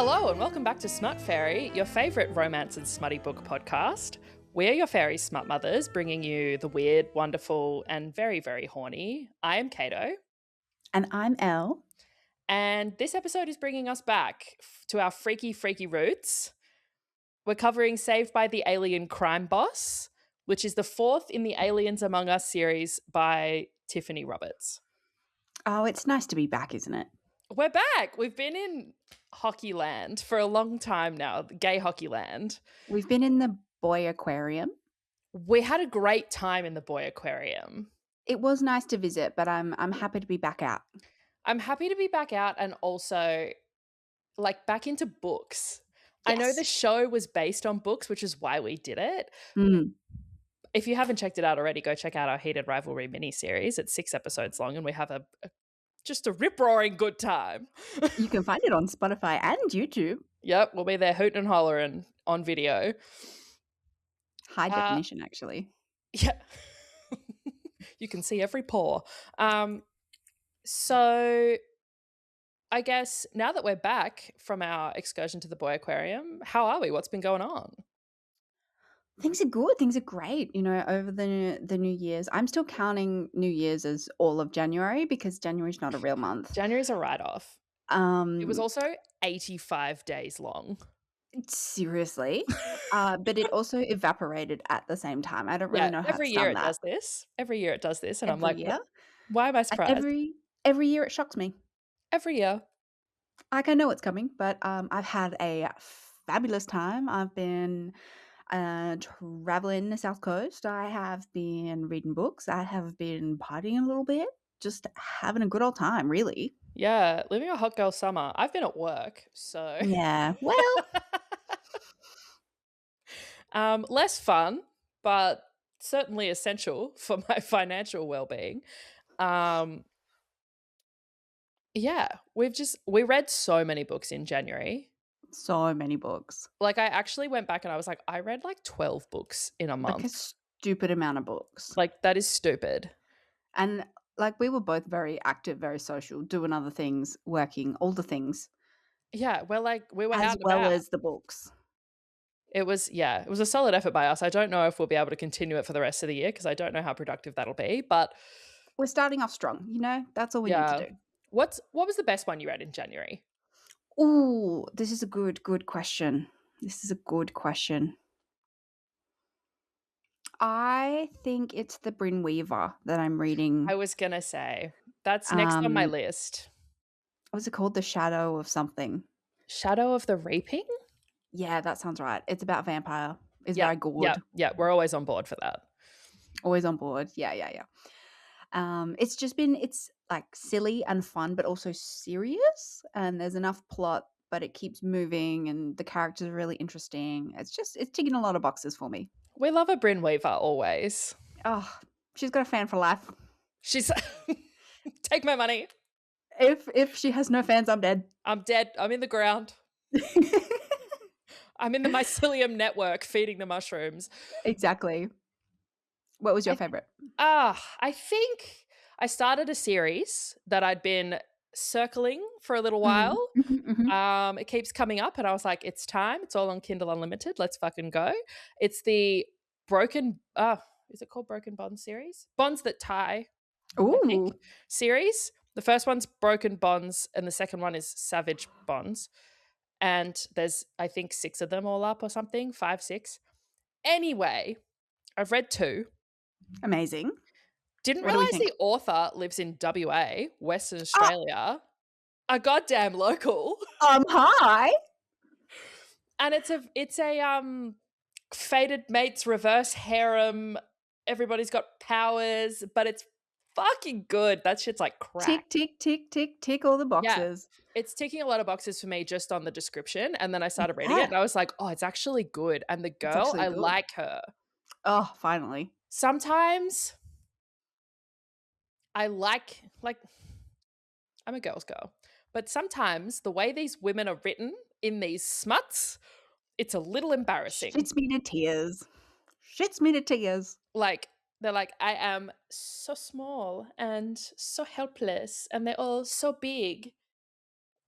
Hello and welcome back to Smut Fairy, your favourite romance and smutty book podcast. We're your Fairy Smut Mothers, bringing you the weird, wonderful, and very, very horny. I am Kato. And I'm Elle. And this episode is bringing us back to our freaky, freaky roots. We're covering Saved by the Alien Crime Boss, which is the fourth in the Aliens Among Us series by Tiffany Roberts. Oh, it's nice to be back, isn't it? We're back. We've been in hockey land for a long time now, gay hockey land. We've been in the boy aquarium. We had a great time in the boy aquarium. It was nice to visit, but I'm happy to be back out. I'm happy to be back out and also back into books. Yes. I know the show was based on books, which is why we did it. If you haven't checked it out already, go check out our Heated Rivalry Mini Series. It's 6 episodes long and we have just a rip-roaring good time. You can find it on Spotify and YouTube. Yep, we'll be there hooting and hollering on video. High definition, actually. Yeah. You can see every pore. So I guess now that we're back from our excursion to the boy aquarium, how are we? What's been going on? Things are good. Things are great. You know, over the New Year's. I'm still counting New Year's as all of January because January's not a real month. January's a write-off. It was also 85 days long. Seriously. But it also evaporated at the same time. I don't really know how every it's year done it that. does this. Every year it does this. And Every I'm like, year? why am I surprised? Every year it shocks me. Every year. Like, I know it's coming, but I've had a fabulous time. I've been traveling the South Coast. I have been reading books. I have been partying a little bit, just having a good old time, really. Yeah, living a hot girl summer. I've been at work, so Yeah, well, less fun, but certainly essential for my financial well-being. Yeah, we read so many books in January. so many books. Like, I actually went back and I was like, I read like 12 books in a month. Like a stupid amount of books. Like, that is stupid. And like, we were both very active, very social, doing other things, working, all the things. Yeah, we were as out and well about. as the books. It was a solid effort by us. I don't know if we'll be able to continue it for the rest of the year because I don't know how productive that'll be, but we're starting off strong, you know? That's all we need to do. What was the best one you read in January? Oh, this is a good question. I think it's the Bryn Weaver that I'm reading. I was going to say, that's next on my list. What's it called? The Shadow of something. Shadow of the Reaping? Yeah, that sounds right. It's about vampire. It's very good. Yeah, we're always on board for that. Always on board. Yeah. It's like silly and fun, but also serious. And there's enough plot, but it keeps moving and the characters are really interesting. It's ticking a lot of boxes for me. We love a Bryn Weaver always. Oh, she's got a fan for life. She's take my money. If she has no fans, I'm dead. I'm dead. I'm in the ground. I'm in the mycelium network feeding the mushrooms. Exactly. What was your favorite? I think I started a series that I'd been circling for a little while. It keeps coming up and I was like, it's time. It's all on Kindle Unlimited. Let's fucking go. It's the is it called Broken Bonds series? Bonds That Tie. Ooh. Series. The first one's Broken Bonds and the second one is Savage Bonds. And there's, I think, 6 of them all up or something, 5, 6. Anyway, I've read 2. Amazing. Didn't realize the author lives in WA, Western Australia. A goddamn local. Hi. And it's a fated mates reverse harem. Everybody's got powers, but it's fucking good. That shit's like crack. Tick all the boxes. Yeah, it's ticking a lot of boxes for me just on the description. And then I started reading it and I was like, oh, it's actually good. And the girl, I like her. Oh, finally. Sometimes I like I'm a girl's girl. But sometimes the way these women are written in these smuts, it's a little embarrassing. Shits me to tears. Like, they're like, I am so small and so helpless and they're all so big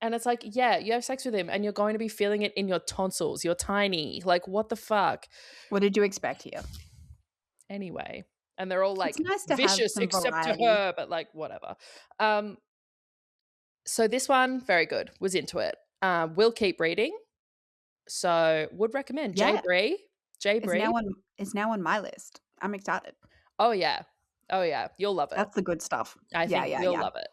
And it's like, yeah, you have sex with him and you're going to be feeling it in your tonsils. You're tiny. Like, what the fuck? What did you expect here? Anyway. And they're all It's like nice to have vicious some except to variety. her, but like whatever. Um, so this one, very good. Was into it. Will keep reading. So would recommend J Yeah, Bree. J Bree. it's now on my list. I'm excited. Oh yeah. Oh yeah. You'll love it. That's the good stuff. I Yeah, think yeah, you'll yeah. love it.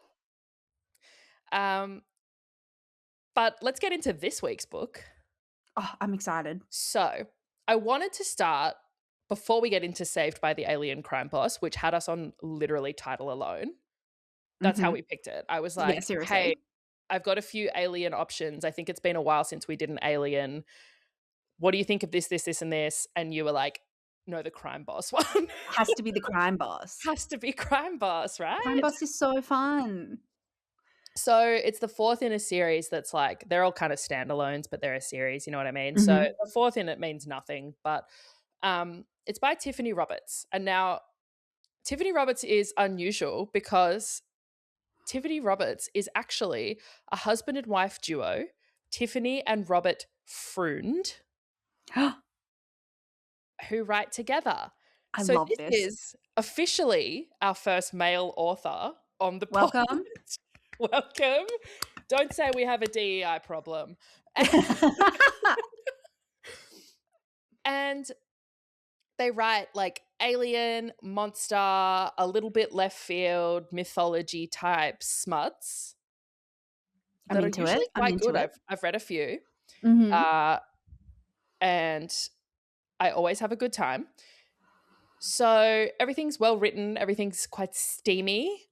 But let's get into this week's book. Oh, I'm excited. So I wanted to start before we get into Saved by the Alien Crime Boss, which had us on literally title alone. That's how Mhm. we picked it. I was Yeah, like, hey, seriously. I've got a few alien options. I think it's been a while since we did an alien. What do you think of this, this, this, and this? And you were like, no, the crime boss one. Has to be the crime boss. Has to be crime boss, Crime right? boss is so fun. So it's the fourth in a series that's like, they're all kind of standalones, but they're a series, you know what I mean? So Mhm. the fourth in it means nothing, but it's by Tiffany Roberts. And now Tiffany Roberts is unusual because Tiffany Roberts is actually a husband and wife duo, Tiffany and Robert Freund, who write together. I So love this this. is officially our first male author on the pod. Welcome. Welcome. Don't say we have a DEI problem. And they write like alien, monster, a little bit left field, mythology type smuts I'm that are into it. usually I'm quite into good. it. I've read a few, Mhm. uh, and I always have a good time. So everything's well written, everything's quite steamy.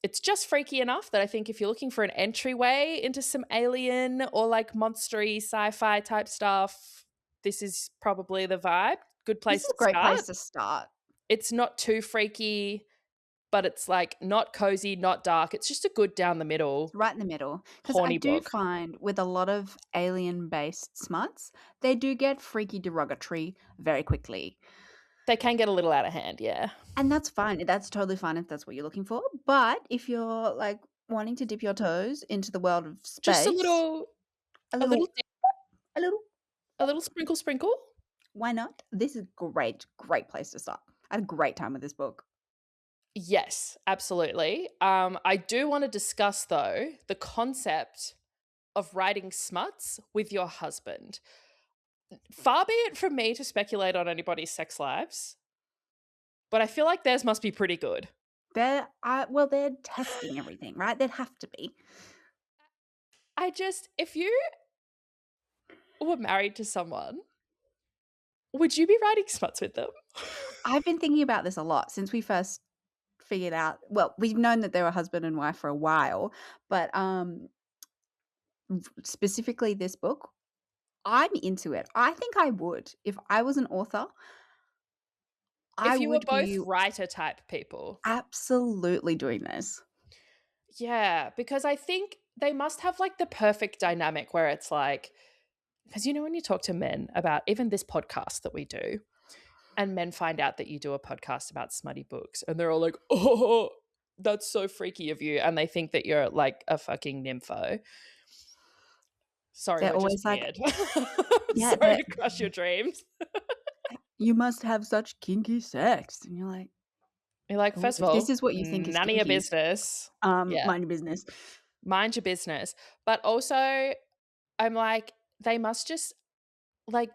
It's just freaky enough that I think if you're looking for an entryway into some alien or like monstery sci-fi type stuff, this is probably the vibe. Good This place is to a great start. place to start. It's not too freaky, but it's like not cozy, not dark. It's just a good down the middle Right in the middle. Because I horny do book. find with a lot of alien-based smuts, they do get freaky derogatory very quickly. They can get a little out of hand, yeah. And that's fine. That's totally fine if that's what you're looking for. But if you're, like, wanting to dip your toes into the world of Just space, a a little little dip, a little a little sprinkle sprinkle. why not? This is great, great place to start. I had a great time with this book. Yes, absolutely. I do want to discuss though the concept of writing smuts with your husband. Far be it from me to speculate on anybody's sex lives, but I feel like theirs must be pretty good. They're testing everything, right? They'd have to be. If you were married to someone, would you be writing smuts with them? I've been thinking about this a lot since we first figured out well, we've known that they were husband and wife for a while, but, specifically this book, I'm into it. I think I would. If I was an author, I If you were would both be writer type people. absolutely doing this. Yeah, because I think they must have like the perfect dynamic where it's like, because you know, when you talk to men about even this podcast that we do, and men find out that you do a podcast about smutty books, and they're all like, oh, that's so freaky of you. And they think that you're like a fucking nympho. Sorry, They're we're just always like, weird. "Yeah, Sorry that to crush your dreams. you must have such kinky sex." And you're like, You're like, "Oh, first of if this all, is what you think is none of your kinky, business. Yeah, mind your business." mind your business. But also, I'm like, they must just like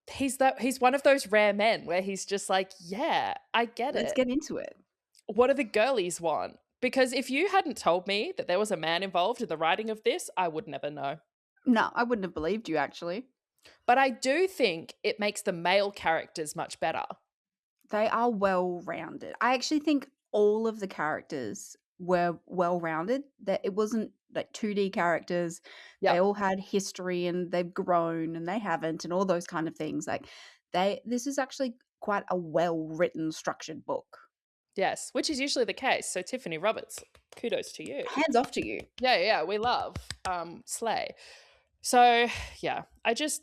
he's one of those rare men where he's just like, yeah, I get Let's it. get into it. What do the girlies want? Because if you hadn't told me that there was a man involved in the writing of this, I would never know. No, I wouldn't have believed you actually. But I do think it makes the male characters much better. They are well-rounded. I actually think all of the characters were well-rounded, that it wasn't like 2D characters. They Yep. all had history and they've grown and they haven't and all those kind of things. Like they this is actually quite a well-written, structured book. Yes, which is usually the case. So Tiffany Roberts, kudos to you. Hands off to you. Yeah, we love Slay. So yeah, I just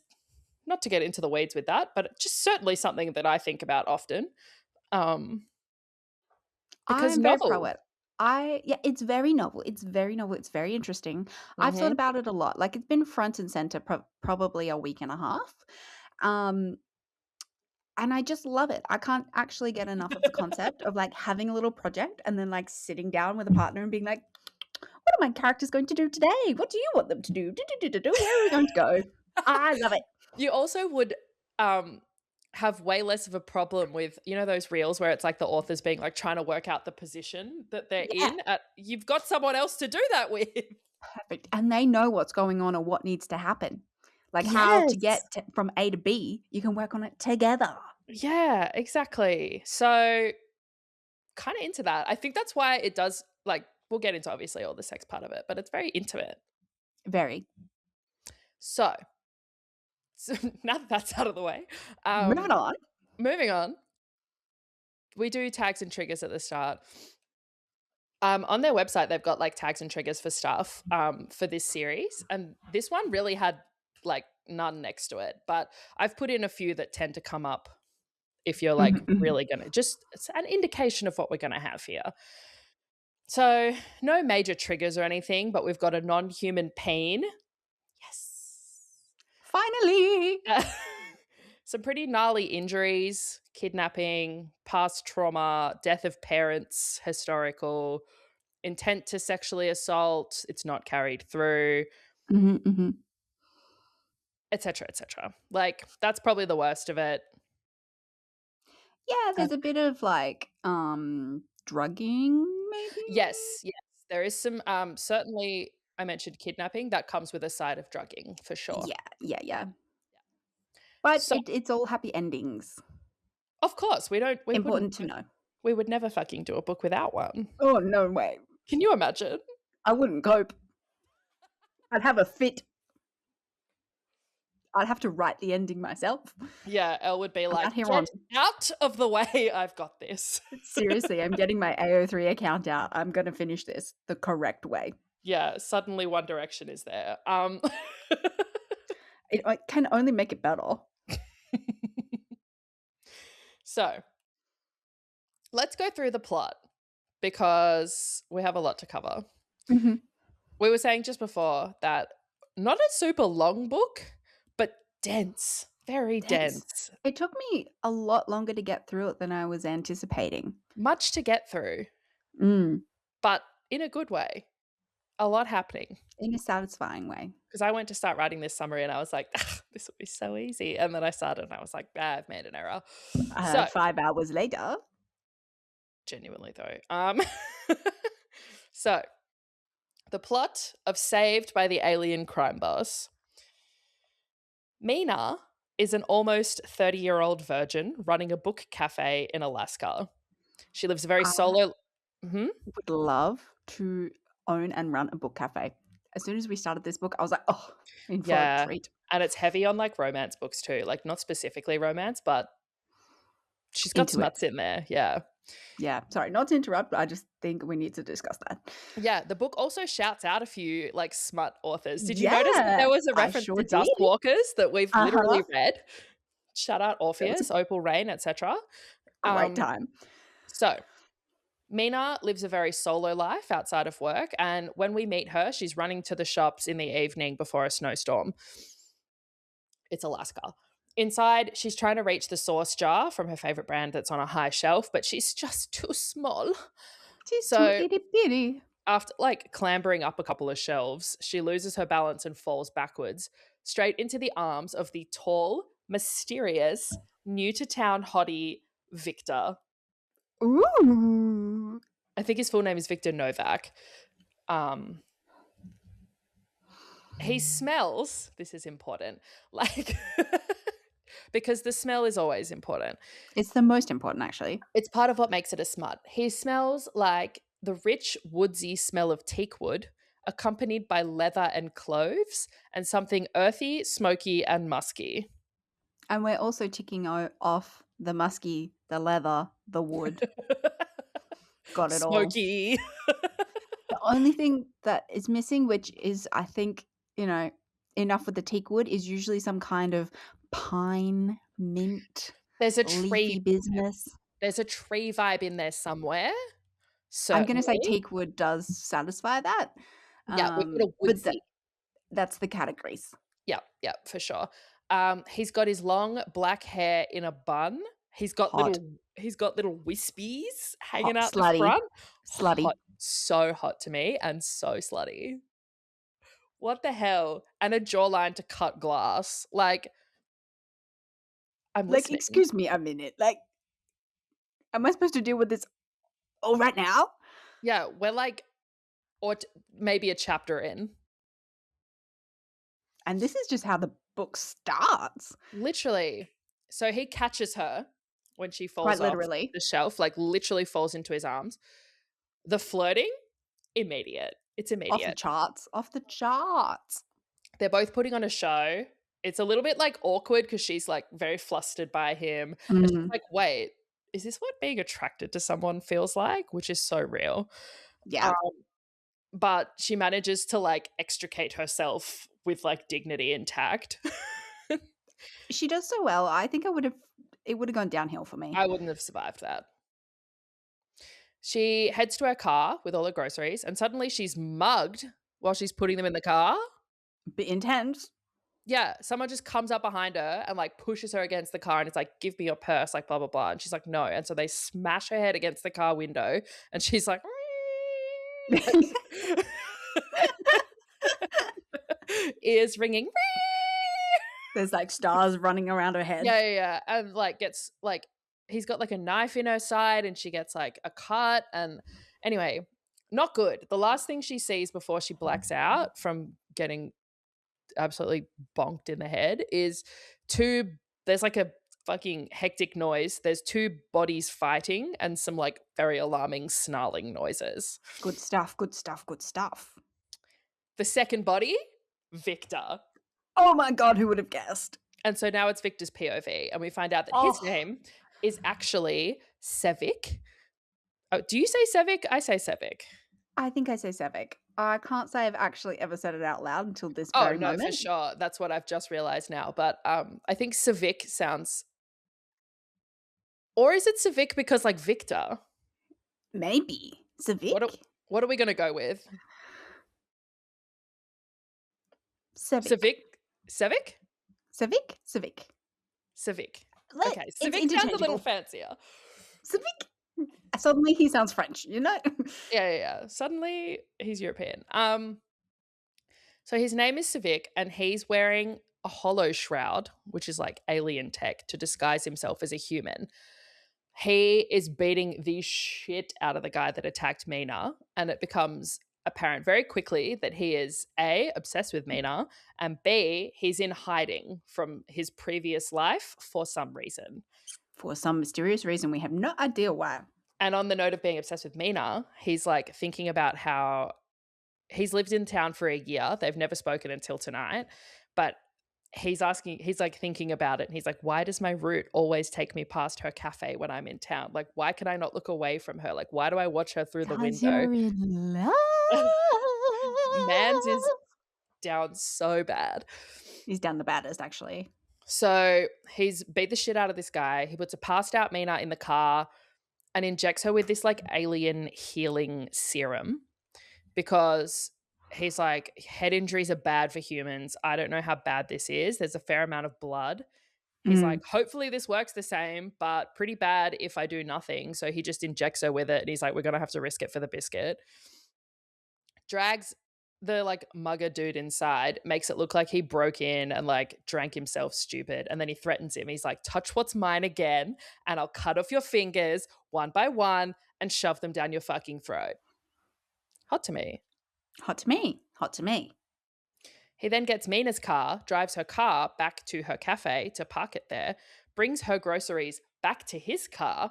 not to get into the weeds with that, but just certainly something that I think about often. Um, because I'm very pro novel, it. It's very novel. It's very novel. It's very interesting. I've thought Mhm. about it a lot. Like it's been front and center probably a week and a half. Um and I just love it. I can't actually get enough of the concept of like having a little project and then like sitting down with a partner and being like, what are my characters going to do today? What do you want them to do? Do. Where are we going to go? I love it. You also would, um, have way less of a problem with, those reels where it's like the author's being like trying to work out the position that they're Yeah, in at you've got someone else to do that with. perfect. And they know what's going on or what needs to happen. Like how to Yes. get from A to B, you can work on it together. Yeah, exactly. So, kinda into that. I think that's why it does like, we'll get into obviously all the sex part of it, but it's very intimate. Very. So, so now that that's out of the way, Moving um, on. moving on, we do tags and triggers at the start. On their website, they've got like tags and triggers for stuff for this series, and this one really had like none next to it. But I've put in a few that tend to come up if you're like Mhm, mhm. really gonna just it's an indication of what we're gonna have here. So no major triggers or anything, but we've got a non-human pain. Yes. Finally. Some pretty gnarly injuries, kidnapping, past trauma, death of parents, historical, intent to sexually assault, it's not carried through, Mhm, mhm. etc., etc. Like that's probably the worst of it. Yeah, Uh, there's a bit of like, drugging maybe? yes, yes, there is some. Certainly, I mentioned kidnapping. That comes with a side of drugging for sure. Yeah, yeah, yeah. But So, it's all happy endings. of course, we wouldn't, Important to know. we would never fucking do a book without one. Oh, no way. Can you imagine? I wouldn't cope. I'd have a fit. I'd have to write the ending myself. Yeah, Elle would be From like, that here on. "Get out of the way! I've got this." Seriously, I'm getting my AO3 account out. I'm gonna finish this the correct way. Yeah, suddenly One Direction is there. I can only make it better. So let's go through the plot because we have a lot to cover. Mhm. We were saying just before that not a super long book, but dense, very Dense. dense, It took me a lot longer to get through it than I was anticipating. much to get through, Mm, but in a good way. A lot happening. in a satisfying way. Because I went to start writing this summary and I was like, "Ah, this will be so easy." And then I started and I was like, I've made an error. So, 5 hours later. genuinely though. So, the plot of Saved by the Alien Crime Boss. Mina is an almost 30-year-old virgin running a book cafe in Alaska. She lives a very I solo. Mhm. would love to own and run a book cafe. As soon as we started this book, I was like, "Oh, in for a Yeah, treat." and it's heavy on like romance books too. Like not specifically romance, but she's got Into it. smuts in there. Yeah. Yeah, sorry, not to interrupt, but I just think we need to discuss that. Yeah, the book also shouts out a few like smut authors. Did you notice that Yeah, there was a I reference sure to did. Duskwalkers that we've Uh-huh. literally read? Shout out That was a Orpheus, Opal Rain, etc. great Um, time. so Mina lives a very solo life outside of work, and when we meet her, she's running to the shops in the evening before a snowstorm. It's Alaska. Inside, she's trying to reach the sauce jar from her favorite brand that's on a high shelf, but she's just too small. She's too So itty bitty. after like clambering up a couple of shelves, she loses her balance and falls backwards, straight into the arms of the tall, mysterious, new to town hottie Viktor. Ooh. I think his full name is Viktor Novak. Um, he smells, this is important, like, because the smell is always important. It's the most important, actually. It's part of what makes it a smut. He smells like the rich, woodsy smell of teak wood, accompanied by leather and cloves, and something earthy, smoky, and musky. And we're also ticking off the musky, the leather, the wood. Got it all. Smoky. The only thing that is missing, which is, I think, you know, enough with the teak wood, is usually some kind of pine, mint, There's a leafy tree. business. There's a tree vibe in there somewhere. I'm gonna say Certainly. teak wood does satisfy that, Yeah, we've got a but woodsy. that's the categories. Yep, for sure. He's got his long black hair in a bun. Hot, He's got little wispies hanging hot, out the slutty, front. slutty. Hot, so hot to me and so slutty. What the hell? And a jawline to cut glass. Like, I'm Like, listening. excuse me a minute, like, am I supposed to deal with this all right now? Yeah, we're like, or maybe a chapter in. And this is just how the book starts, Literally. So he catches her when she quite falls off literally. the shelf, like literally falls into his arms. The flirting, immediate. It's Off the immediate. charts, off the charts. They're both putting on a show. It's a little bit like awkward because she's like very flustered by him. And she's Mm, like, wait, is this what being attracted to someone feels like? Which is so real. Um, yeah. but she manages to like extricate herself with like dignity intact. She does so well, I think it would've gone downhill for me. I wouldn't have survived that. She heads to her car with all her groceries, and suddenly she's mugged while she's putting them in the car. Bit intense. Yeah, someone just comes up behind her and like pushes her against the car and it's like, give me your purse, like blah, blah, blah. And she's like, no. And so they smash her head against the car window and she's like, like ears ringing. There's, like, stars running around her head. Yeah. And like gets like, he's got like a knife in her side and she gets like a cut. And anyway, not good. The last thing she sees before she blacks out from getting absolutely bonked in the head is there's like a fucking hectic noise. There's two bodies fighting and some like very alarming snarling noises. Good stuff, good stuff, good stuff. The second body, Viktor. Oh my god, who would have guessed? And so now it's Victor's POV and we find out that his Oh, name is actually Sevik. Oh, do you say Sevik? I say Sevik. I think I say Sevik. I can't say I've actually ever said it out loud until this Oh very no, for moment. sure. That's what I've just realized now. But I think Sevik sounds, or is it Sevik because like Victor? Maybe. What are, Sevik? what are we gonna go with? Sevik. Sevik? Sevik? Sevik? Sevik. Sevik. Let Okay, It's Sevik sounds a little interchangeable. fancier. Sevik? Suddenly he sounds French, you know? Yeah. Suddenly he's European. So his name is Sevik and he's wearing a hollow shroud, which is like alien tech to disguise himself as a human. He is beating the shit out of the guy that attacked Mina, and it becomes apparent very quickly that he is A, obsessed with Mina, and B, he's in hiding from his previous life for some reason. For some mysterious reason, we have no idea why. And on the note of being obsessed with Mina, he's like thinking about how he's lived in town for a year. They've never spoken until tonight, but he's like thinking about it. And he's like, why does my route always take me past her cafe when I'm in town? Like, why can I not look away from her? Like, why do I watch her through the 'Cause window? you're in love. Mans is down so bad. He's down the baddest, actually. So he's beat the shit out of this guy. He puts a passed out Mina in the car and injects her with this like alien healing serum because he's like, head injuries are bad for humans. I don't know how bad this is. There's a fair amount of blood. He's Mm. like, hopefully this works the same, but pretty bad if I do nothing. So he just injects her with it. And he's like, we're going to have to risk it for the biscuit. Drags the like mugger dude inside, makes it look like he broke in and like drank himself stupid. And then he threatens him. He's like, touch what's mine again and I'll cut off your fingers one by one and shove them down your fucking throat. Hot to me. Hot to me. Hot to me. He then gets Mina's car, drives her car back to her cafe to park it there, brings her groceries back to his car.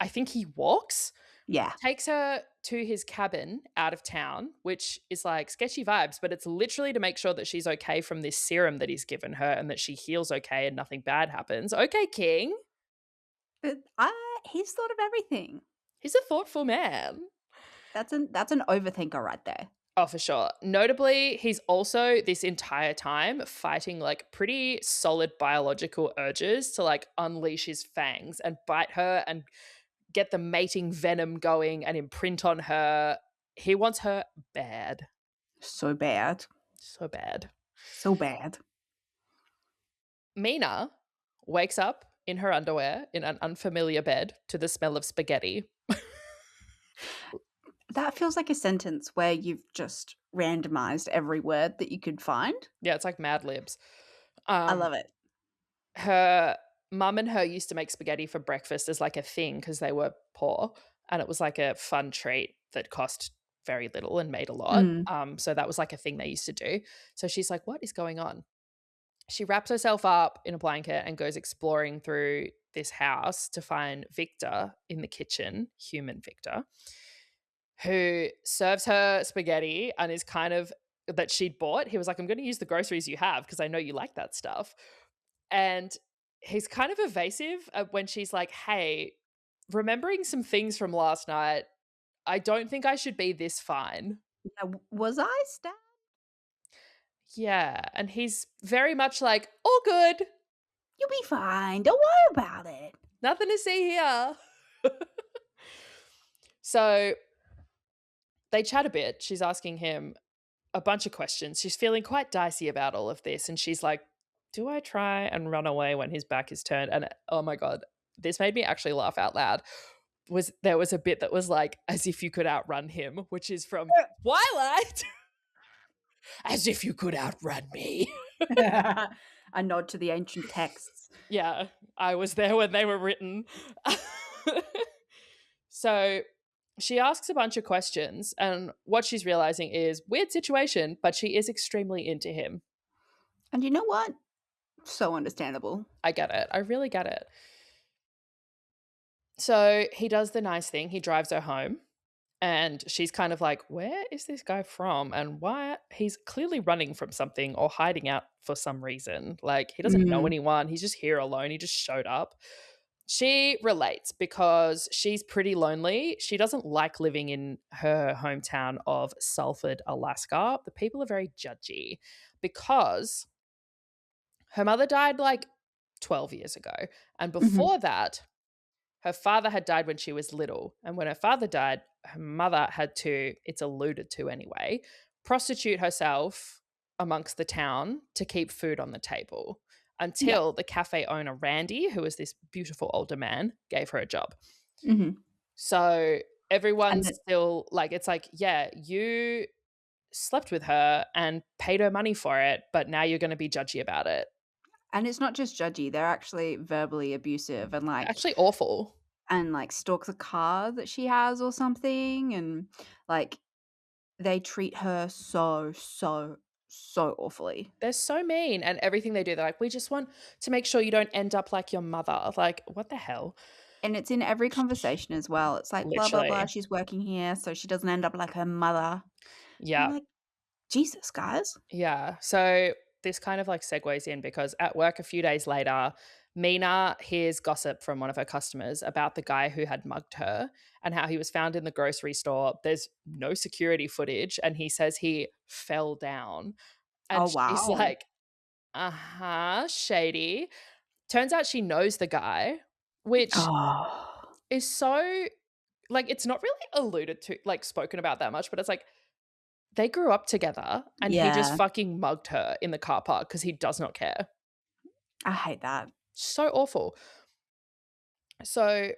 I think he walks, Yeah. takes her to his cabin out of town, which is like sketchy vibes, but it's literally to make sure that she's okay from this serum that he's given her and that she heals okay and nothing bad happens. Okay, King. He's thought of everything. He's a thoughtful man. That's an overthinker right there. Oh, for sure. Notably, he's also this entire time fighting like pretty solid biological urges to like unleash his fangs and bite her and get the mating venom going and imprint on her. He wants her bad. So bad. So bad. So bad. Mina wakes up in her underwear in an unfamiliar bed to the smell of spaghetti. That feels like a sentence where you've just randomized every word that you could find. Yeah, it's like Mad Libs. I love it. Her mum and her used to make spaghetti for breakfast as like a thing because they were poor, and it was like a fun treat that cost very little and made a lot. Mm. So that was like a thing they used to do. So she's like, what is going on? She wraps herself up in a blanket and goes exploring through this house to find Viktor in the kitchen, human Viktor, who serves her spaghetti and is kind of that she'd bought. He was like, I'm going to use the groceries you have because I know you like that stuff. And he's kind of evasive when she's like, hey, remembering some things from last night, I don't think I should be this fine. Yeah, was I stabbed? Yeah. And he's very much like, all good. You'll be fine. Don't worry about it. Nothing to see here. So they chat a bit. She's asking him a bunch of questions. She's feeling quite dicey about all of this. And she's like, do I try and run away when his back is turned? And oh my God, this made me actually laugh out loud. There was a bit that was like, as if you could outrun him, which is from Twilight. As if you could outrun me. A nod to the ancient texts. Yeah, I was there when they were written. So she asks a bunch of questions, and what she's realizing is weird situation, but she is extremely into him. And you know what? So understandable. I get it. I really get it. So he does the nice thing. He drives her home, and she's kind of like, where is this guy from? And why? He's clearly running from something or hiding out for some reason. Like, he doesn't know Mm. anyone. He's just here alone. He just showed up. She relates because she's pretty lonely. She doesn't like living in her hometown of Salford, Alaska. The people are very judgy because her mother died like 12 years ago. And Mhm. before that, her father had died when she was little. And when her father died, her mother had to, it's alluded to anyway, prostitute herself amongst the town to keep food on the table Yeah. until the cafe owner, Randy, who was this beautiful older man, gave her a job. Mhm. So And everyone's it still like, it's like, yeah, you slept with her and paid her money for it, but now you're going to be judgy about it. and it's not just judgy, they're actually verbally abusive Actually awful. and, like, stalk the car that she has or something, and, like, they treat her so, so, so awfully. They're so mean, and everything they do, they're like, "We just want to make sure you don't end up like your mother." Like, what the hell? And it's in every conversation as well. It's like, "Blah, blah, blah, Literally. she's working here so she doesn't end up like her mother." I'm Yeah. like, "Jesus, guys." Yeah. So this kind of like segues in because at work a few days later, Mina hears gossip from one of her customers about the guy who had mugged her and how he was found in the grocery store. There's no security footage, and he says he fell down. And Oh, she's wow. like, shady. Turns out she knows the guy, which Oh. is so like, it's not really alluded to, like, spoken about that much, but it's like, they grew up together and he just Yeah, fucking mugged her in the car park because he does not care. I hate that. So awful. So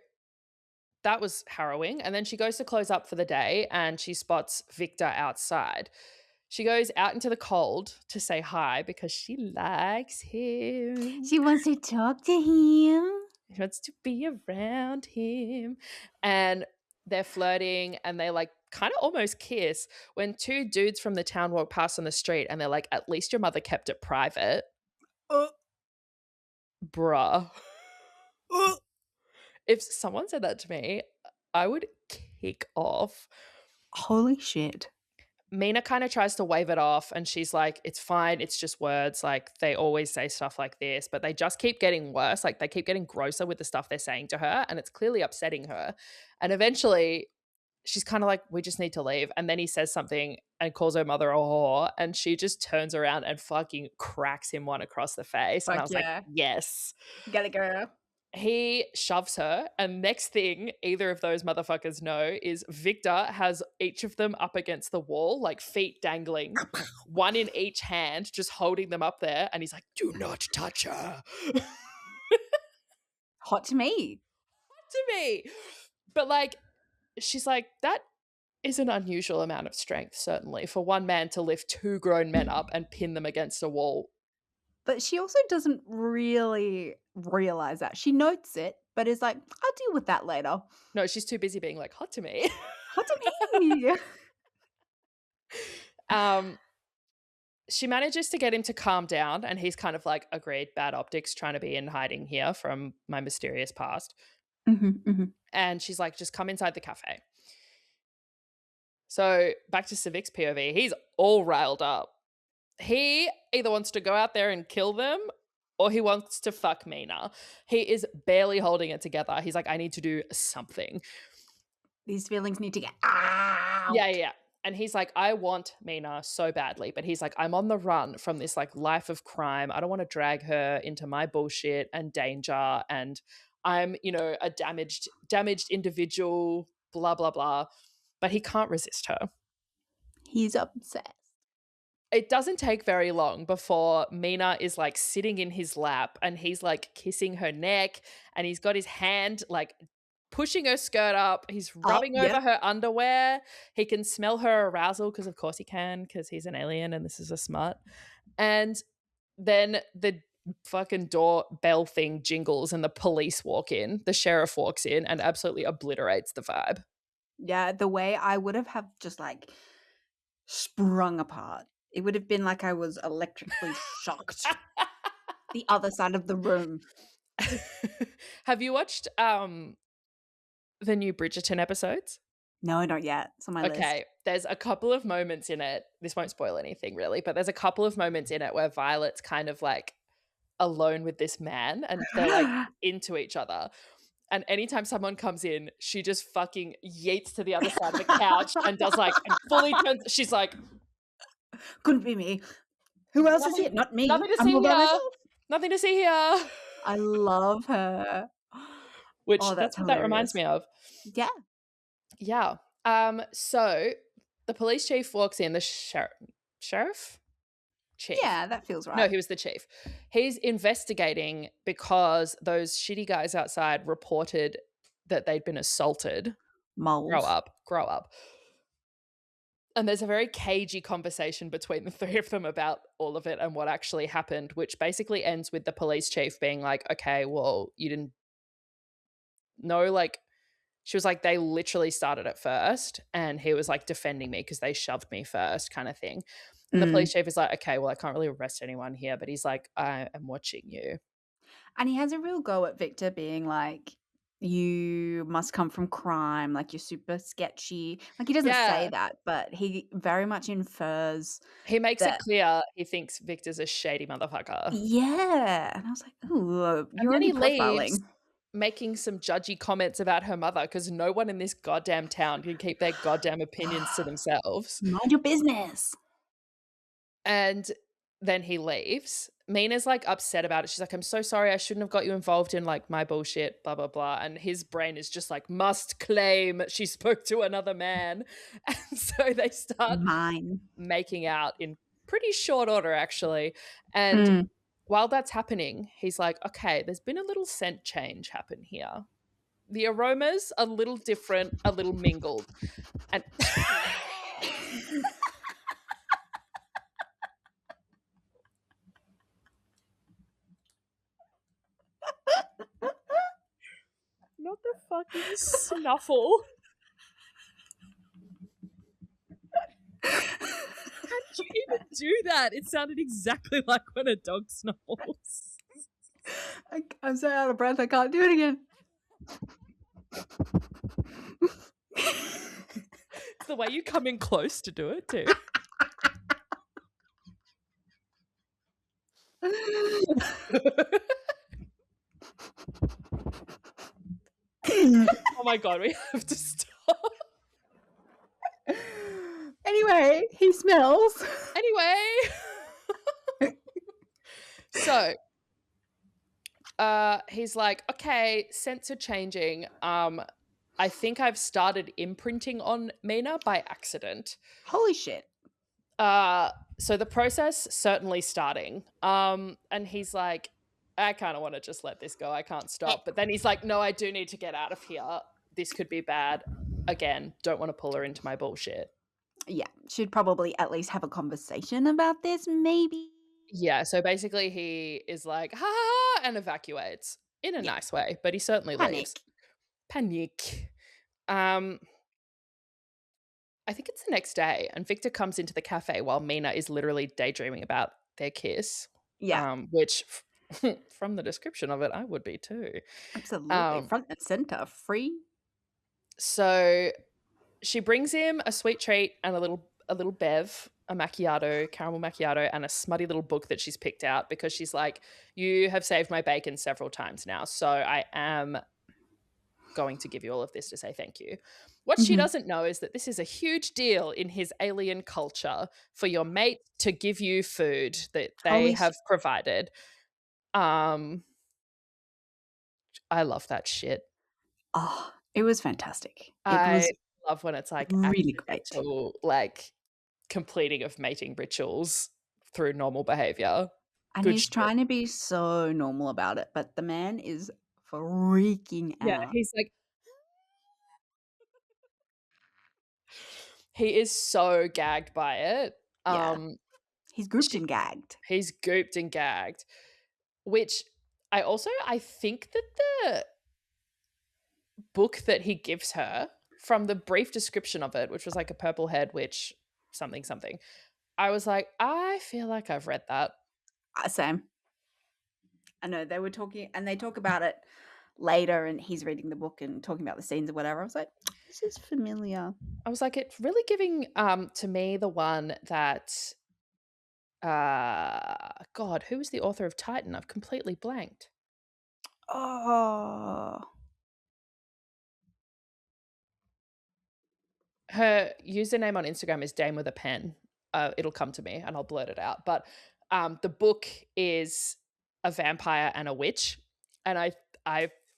that was harrowing. And then she goes to close up for the day and she spots Viktor outside. She goes out into the cold to say hi because she likes him. She wants to talk to him. She wants to be around him. And they're flirting and they like kind of almost kiss when two dudes from the town walk past on the street and they're like, at least your mother kept it private. Uh, Bruh. uh. If someone said that to me, I would kick off. Holy shit. Mina kind of tries to wave it off and she's like, it's fine. It's just words. Like, they always say stuff like this, but they just keep getting worse. Like, they keep getting grosser with the stuff they're saying to her and it's clearly upsetting her. And eventually, she's kind of like, we just need to leave. And then he says something and calls her mother a whore. And she just turns around and fucking cracks him one across the face. And I Fuck was like, yeah. yes. Get it, girl. He shoves her, and next thing either of those motherfuckers know is Viktor has each of them up against the wall, like feet dangling, one in each hand, just holding them up there, and he's like, "Do not touch her." Hot to me. To me. But like, she's like, that is an unusual amount of strength, certainly, for one man to lift two grown men up and pin them against a wall. But she also doesn't really realize that. She notes it, but is like, I'll deal with that later. No, she's too busy being like, hot to me. Hot to me. She manages to get him to calm down, and he's kind of like, agreed, bad optics, trying to be in hiding here from my mysterious past. And she's like, just come inside the cafe. So back to Sevik's POV. He's all riled up. He either wants to go out there and kill them, or he wants to fuck Mina. He is barely holding it together. He's like, I need to do something. These feelings need to get out. Yeah. And he's like, I want Mina so badly, but he's like, I'm on the run from this like life of crime. I don't want to drag her into my bullshit and danger. And I'm, a damaged individual, blah, blah, blah. But he can't resist her. He's obsessed. It doesn't take very long before Mina is like sitting in his lap and he's like kissing her neck, and he's got his hand like pushing her skirt up. He's rubbing over her underwear. He can smell her arousal because of course he can, because he's an alien and this is a smut. And then the fucking doorbell thing jingles and the police walk in. The sheriff walks in and absolutely obliterates the vibe. Yeah, the way I would have just like sprung apart. It would have been like I was electrically shocked. The other side of the room. Have you watched the new Bridgerton episodes? No, not yet. It's on my list. Okay, there's a couple of moments in it. This won't spoil anything really, but there's a couple of moments in it where Violet's kind of like alone with this man and they're like into each other. And anytime someone comes in, she just fucking yeets to the other side of the couch and does like, and fully turns, she's like, couldn't be me. Who else is here? Not me. Nothing to see here. Nothing to see here. I love her. Which that's what that reminds me of. Yeah. Yeah. So the police chief walks in, the sheriff? Chief. Yeah, that feels right. No, he was the chief. He's investigating because those shitty guys outside reported that they'd been assaulted. Moles. Grow up. And there's a very cagey conversation between the three of them about all of it and what actually happened, which basically ends with the police chief being like, okay, well, you didn't know, like, she was like, they literally started it first, and he was like defending me because they shoved me first kind of thing. And the police chief is like, okay, well, I can't really arrest anyone here, but he's like, I am watching you. And he has a real go at Viktor being like, you must come from crime, like you're super sketchy. Like he doesn't say that, but he very much infers. He makes it clear he thinks Viktor's a shady motherfucker. Yeah. And I was like, ooh, you're already profiling. Making some judgy comments about her mother because no one in this goddamn town can keep their goddamn opinions to themselves. Mind your business. And then he leaves. Mina's like upset about it. She's like, I'm so sorry. I shouldn't have got you involved in like my bullshit, blah, blah, blah. And his brain is just like, must claim she spoke to another man. And so they start making out in pretty short order, actually. And while that's happening, he's like, okay, there's been a little scent change happen here. The aromas a little different, a little mingled. And not the fucking snuffle. How did you even do that? It sounded exactly like when a dog snuffles. I'm so out of breath. I can't do it again. It's the way you come in close to do it too. Oh my god, we have to stop. Anyway, he smells. Anyway. So, he's like, okay, scents are changing. I think I've started imprinting on Mina by accident. Holy shit. Uh, so the process certainly starting. And he's like, I kind of want to just let this go. I can't Eh, stop. But then he's like, no, I do need to get out of here. This could be bad. Again, don't want to pull her into my bullshit. Yeah, should probably at least have a conversation about this, maybe? Yeah, so basically he is like, ha ha ha, and evacuates in a Yeah, nice way, but he certainly leaves. panic. Panic. Um, I think it's the next day, and Victor comes into the cafe while Mina is literally daydreaming about their kiss, Yeah, which from the description of it, I would be too. absolutely. Um, Front and center, free. so she brings him a sweet treat and a little bev, a macchiato, caramel macchiato, and a smutty little book that she's picked out because she's like, you have saved my bacon several times now, so I am going to give you all of this to say thank you. What she Mhm. doesn't know is that this is a huge deal in his alien culture for your mate to give you food that they Holy have shit. provided. Um, I love that shit. Oh, it was fantastic. It I was love when it's like really great. accidental, like completing of mating rituals through normal behavior. And Good he's shit. trying to be so normal about it, but the man is freaking Yeah, out. he's like, he is so gagged by it. Yeah. Um, He's grouped she, and gagged. he's gooped and gagged, which I think that the book that he gives her, from the brief description of it, which was like a purple head witch, something, something, I was like, I feel like I've read that. Same. I know they were talking, and they talk about it later, and he's reading the book and talking about the scenes or whatever. I was like, this is familiar. I was like, it's really giving to me the one that God, who was the author of Titan? I've completely blanked. Oh, Her username on Instagram is Dame with a pen. It'll come to me and I'll blurt it out. But the book is a vampire and a witch, and I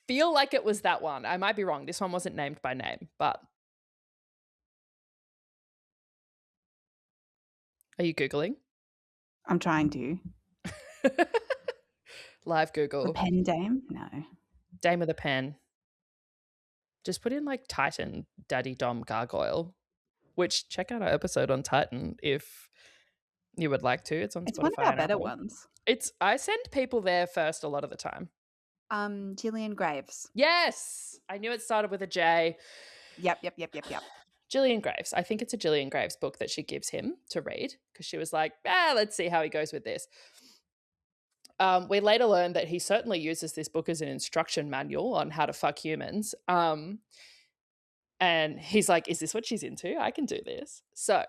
feel like it was that one. I might be wrong. This one wasn't named by name, but are you googling? I'm trying to. Live The Google. pen dame? No. Dame with a pen. Just put in like Titan Daddy Dom Gargoyle. Which check out our episode on Titan if you would like to. It's on It's one of Spotify our and better Apple. ones. I send people there first a lot of the time. Gillian Graves. Yes, I knew it started with a J. Yep. Gillian Graves. I think it's a Gillian Graves book that she gives him to read because she was like, let's see how he goes with this. We later learned that he certainly uses this book as an instruction manual on how to fuck humans. And he's like, is this what she's into? I can do this. So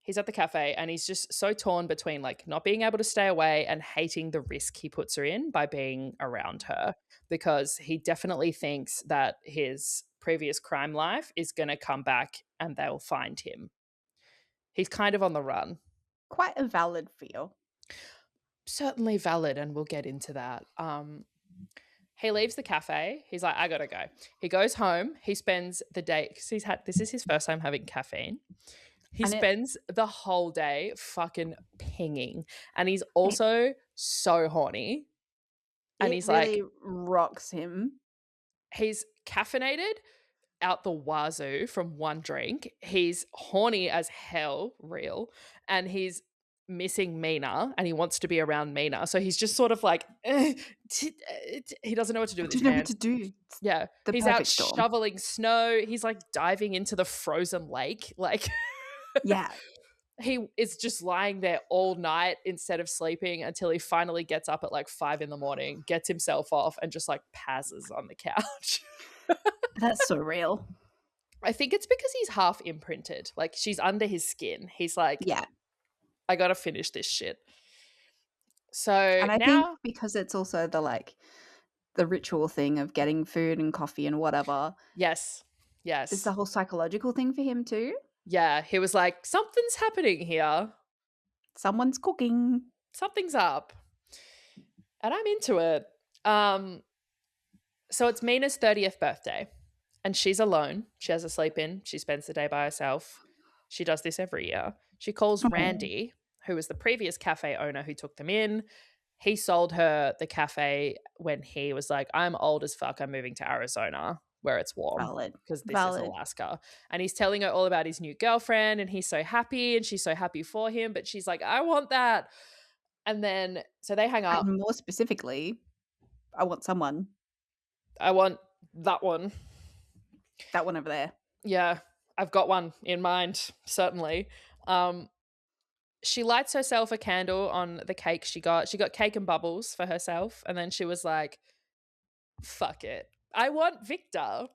he's at the cafe and he's just so torn between like not being able to stay away and hating the risk he puts her in by being around her, because he definitely thinks that his previous crime life is going to come back and they'll find him. He's kind of on the run. Quite a valid feel. Certainly valid, and we'll get into that. He leaves the cafe. He's like, I gotta go. He goes home. He spends the day because this is his first time having caffeine. He And it spends the whole day fucking pinging. And he's it also so horny. And it he's like, really rocks him. he's caffeinated out the wazoo from one drink. He's horny as hell, real. And he's missing Mina and he wants to be around Mina. So he's just sort of like, he doesn't know what to do I with his don't know what to hands. do. It's Yeah. the He's out perfect storm. shoveling snow. He's like diving into the frozen lake. Like, Yeah. he is just lying there all night instead of sleeping until he finally gets up at like 5 a.m, gets himself off and just like passes on the couch. That's so real. I think it's because he's half imprinted. Like she's under his skin. He's like, Yeah. I gotta finish this shit. So And I think now, because it's also the ritual thing of getting food and coffee and whatever, yes, it's yes, the whole psychological thing for him too. yeah, he was like, something's happening here. Someone's cooking. Something's up. And I'm into it. So it's Mina's 30th birthday, and she's alone. She has a sleep in. She spends the day by herself. She does this every year. She calls Oh, Randy, who was the previous cafe owner who took them in. He sold her the cafe when he was like, I'm old as fuck. I'm moving to Arizona where it's warm valid. because this is Valid. Alaska. And he's telling her all about his new girlfriend, and he's so happy, and she's so happy for him. But she's like, I want that. And then, so they hang up. And more specifically, I want someone. I want that one. That one over there. Yeah, I've got one in mind, certainly. Um, she lights herself a candle on the cake she got. She got cake and bubbles for herself, and then she was like, fuck it. I want Viktor,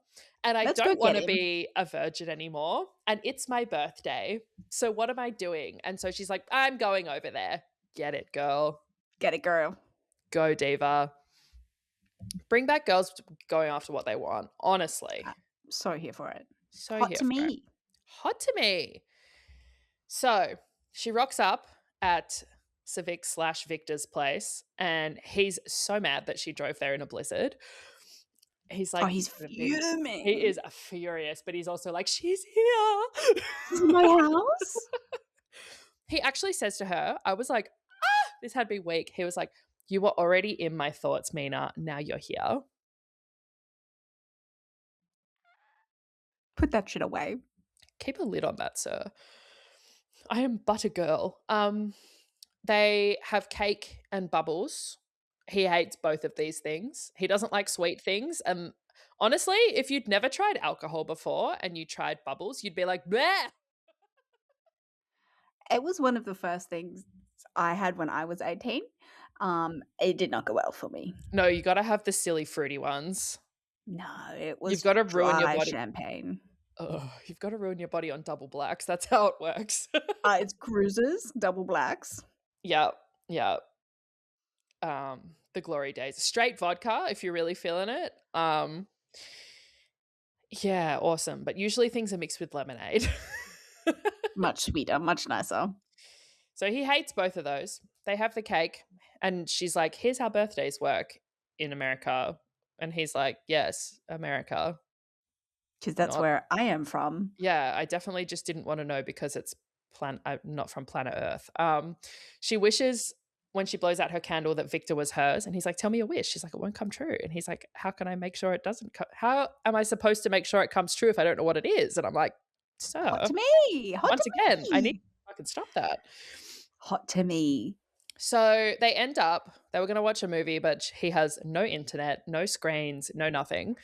and I Let's go don't want get to him. be a virgin anymore, and it's my birthday. So what am I doing? And so she's like, I'm going over there. Get it, girl. Get it, girl. Go, diva. Bring back girls going after what they want, honestly. So here for it. So Hot here to for it. me. Hot to me. So she rocks up at Sevik / Victor's place, and he's so mad that she drove there in a blizzard. He's Oh, like, he's he fuming. is furious, but he's also like, she's here. This is my house. He actually says to her, I was like, this had me weak. He was like, you were already in my thoughts, Mina. Now you're here. Put that shit away. Keep a lid on that, sir. I am but a girl. They have cake and bubbles. He hates both of these things. He doesn't like sweet things. And honestly, if you'd never tried alcohol before and you tried bubbles, you'd be like, bleh. It was one of the first things I had when I was 18. It did not go well for me. No, you got to have the silly fruity ones. No, it You've was got to ruin your dry body. champagne. Oh, you've got to ruin your body on double blacks. That's how it works. It's cruisers, double blacks. Yeah, yeah. The glory days. Straight vodka if you're really feeling it. Yeah, awesome. But usually things are mixed with lemonade. Much sweeter, much nicer. So he hates both of those. They have the cake, and she's like, here's how birthdays work in America. And he's like, yes, America. Because that's Not, where I am from. yeah, I definitely just didn't want to know because it's not from planet Earth. She wishes when she blows out her candle that Viktor was hers, and he's like, tell me a wish. She's like, it won't come true. And he's like, how can I make sure it doesn't come? How am I supposed to make sure it comes true if I don't know what it is? And I'm like, Hot sir, to me. Hot once to again, I need me. to fucking stop that. Hot to me. So they end up, they were going to watch a movie, but he has no internet, no screens, no nothing,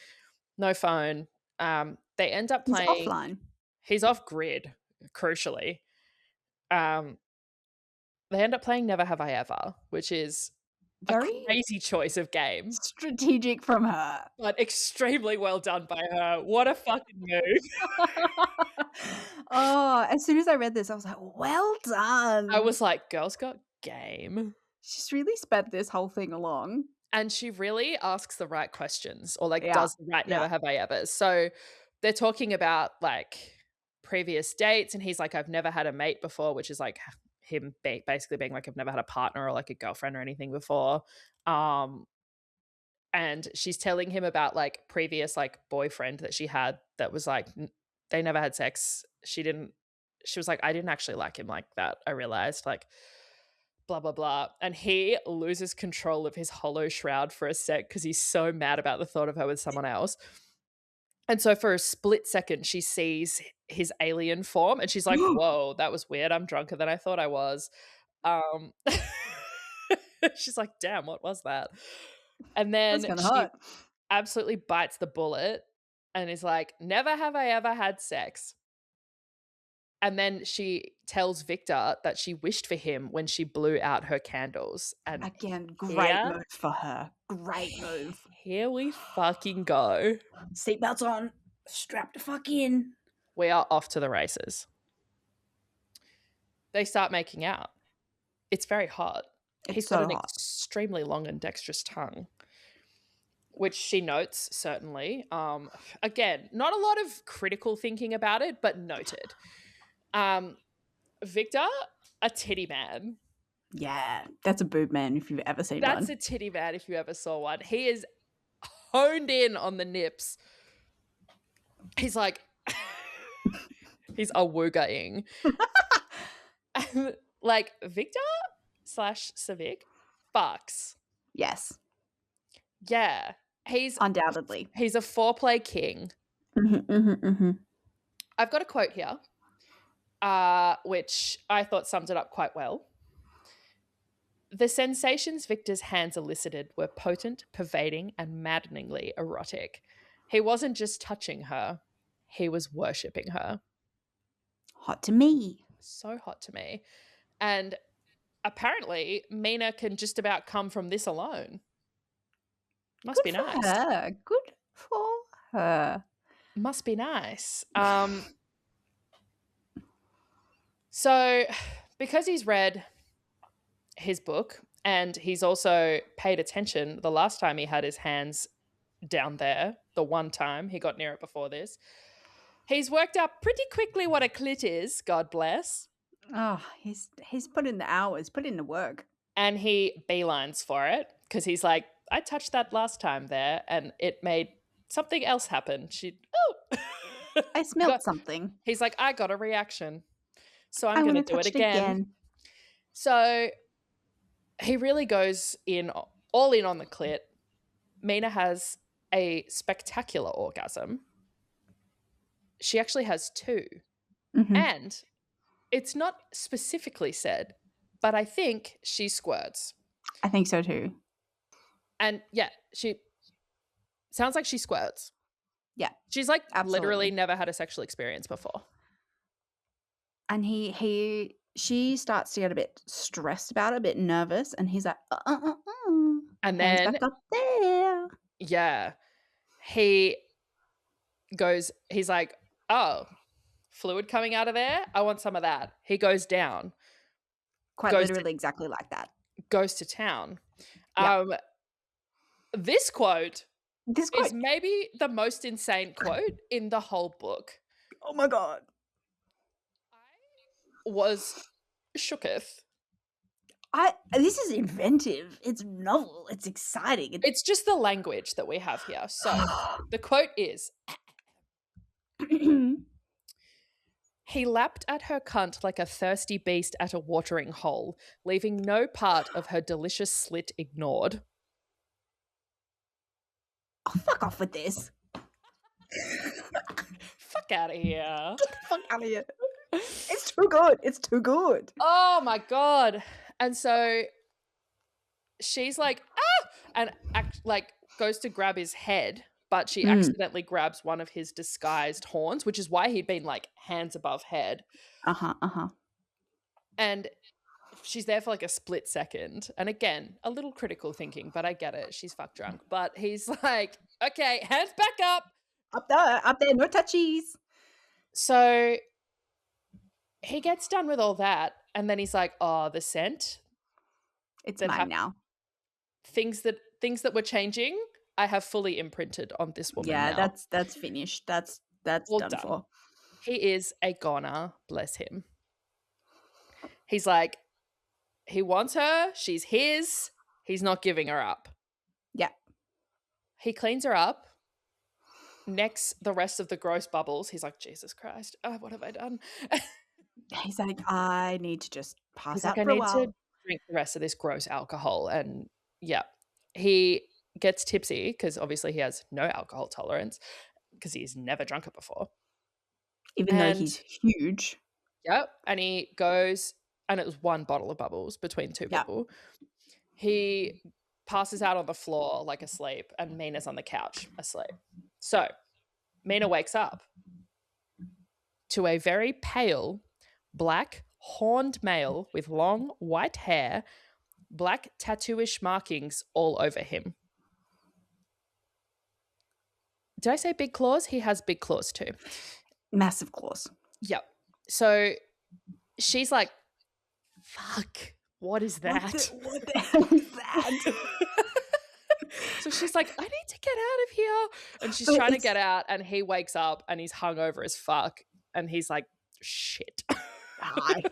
no phone. They end up He's playing, offline. he's off grid, crucially. They end up playing Never Have I Ever, which is a Very crazy choice of game, strategic from her. but extremely well done by her. What a fucking move. Oh, as soon as I read this, I was like, well done. I was like, girls got game. She's really sped this whole thing along. And she really asks the right questions or like Yeah. does the right Yeah. never have I ever. So they're talking about like previous dates, and he's like, I've never had a mate before, which is like him basically being like, I've never had a partner or like a girlfriend or anything before. And she's telling him about like previous like boyfriend that she had that was like they never had sex. She was like, I didn't actually like him like that. I realized like blah blah blah. And he loses control of his hollow shroud for a sec because he's so mad about the thought of her with someone else. And so for a split second, she sees his alien form and she's like, whoa, that was weird. I'm drunker than I thought I was. She's like, damn, what was that? And That's then kind of she hot. absolutely bites the bullet and is like, never have I ever had sex. And then she tells Viktor that she wished for him when she blew out her candles. And Again, great here, move for her. Great move. here we fucking go. Seatbelts on. Strap the fuck in. We are off to the races. They start making out. It's very hot. He's It's got so an hot. extremely long and dexterous tongue, which she notes, certainly. Again, not a lot of critical thinking about it, but noted. Viktor, a titty man. Yeah, that's a boob man if you've ever seen That's one. a titty man if you ever saw one. He is honed in on the nips. He's like, he's a wooga-ing. Like, Viktor / Sevik fucks. Yes, Yeah. undoubtedly. He's a foreplay king. I've got a quote here, which I thought summed it up quite well. The sensations Victor's hands elicited were potent, pervading, and maddeningly erotic. He wasn't just touching her, he was worshipping her. Hot to me. So hot to me. And apparently, Mina can just about come from this alone. Must be nice. Good for her. Must be nice. So, because he's read his book and he's also paid attention the last time he had his hands down there, the one time he got near it before this, he's worked out pretty quickly what a clit is, God bless. Oh, he's put in the hours, put in the work. And he beelines for it because he's like, I touched that last time there and it made something else happen. I smelled something. He's like, I got a reaction. So I'm going to do it again. So he really goes all in on the clit. Mina has a spectacular orgasm. She actually has 2. Mm-hmm. And it's not specifically said, but I think she squirts. I think so too. And yeah, she sounds like she squirts. Yeah. She's like absolutely. Literally never had a sexual experience before. And she starts to get a bit stressed about it, a bit nervous, and he's like, And hands then back up there. Yeah. He's like, oh, fluid coming out of there? I want some of that. He goes down. Quite literally exactly like that. Goes to town. Yep. This quote is maybe the most insane quote in the whole book. Oh my God. I was shooketh. This is inventive. It's novel. It's exciting. It's just the language that we have here. So the quote is, he lapped at her cunt like a thirsty beast at a watering hole, leaving no part of her delicious slit ignored. Oh, fuck off with this. Fuck out of here. Get the fuck out of here. It's too good. It's too good. Oh my God. And so she's like, and goes to grab his head, but she accidentally grabs one of his disguised horns, which is why he'd been like hands above head. And she's there for like a split second. And again, a little critical thinking, but I get it. She's fuck drunk. But he's like, okay, hands back up. Up there, no touchies. So he gets done with all that. And then he's like, oh, the scent. It's mine now. Things that were changing, I have fully imprinted on this woman now. Yeah, that's finished. That's done for. He is a goner, bless him. He's like, he wants her, she's his, he's not giving her up. Yeah. He cleans her up, necks the rest of the gross bubbles. He's like, Jesus Christ, what have I done? He's like, I need to just pass out for a while. I need to drink the rest of this gross alcohol. And yeah, he gets tipsy because obviously he has no alcohol tolerance because he's never drunk it before. Even though he's huge. Yep. And he goes, and it was 1 bottle of bubbles between 2 people. He passes out on the floor like asleep, and Mina's on the couch asleep. So Mina wakes up to a very pale, black, horned male with long white hair, black tattooish markings all over him. Did I say big claws? He has big claws too. Massive claws. Yep. So she's like, fuck, what is that? What the hell is that? So she's like, I need to get out of here. And she's trying to get out, and he wakes up and he's hungover as fuck. And he's like, shit. Hi.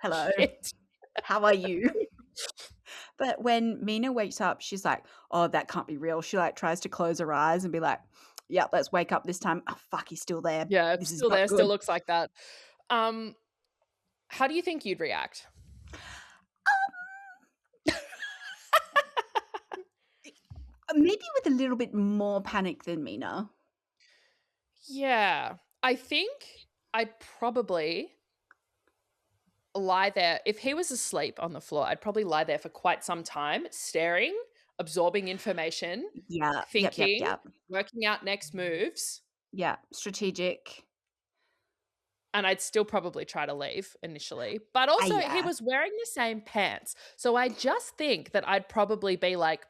Hello. Shit. How are you? But when Mina wakes up, she's like, "Oh, that can't be real." She, like, tries to close her eyes and be like, "Yep, let's wake up this time. Oh, fuck, he's still there. Yeah, it's This is still not there, still good." looks like that. Um, how do you think you'd react? Maybe with a little bit more panic than Mina. Yeah, I think I'd probably lie there. If he was asleep on the floor, I'd probably lie there for quite some time, staring, absorbing information, Yeah. Yep, yep, thinking, yep. working out next moves, Yeah, strategic. and I'd still probably try to leave initially. But also, he Yeah. was wearing the same pants. So I just think that I'd probably be like,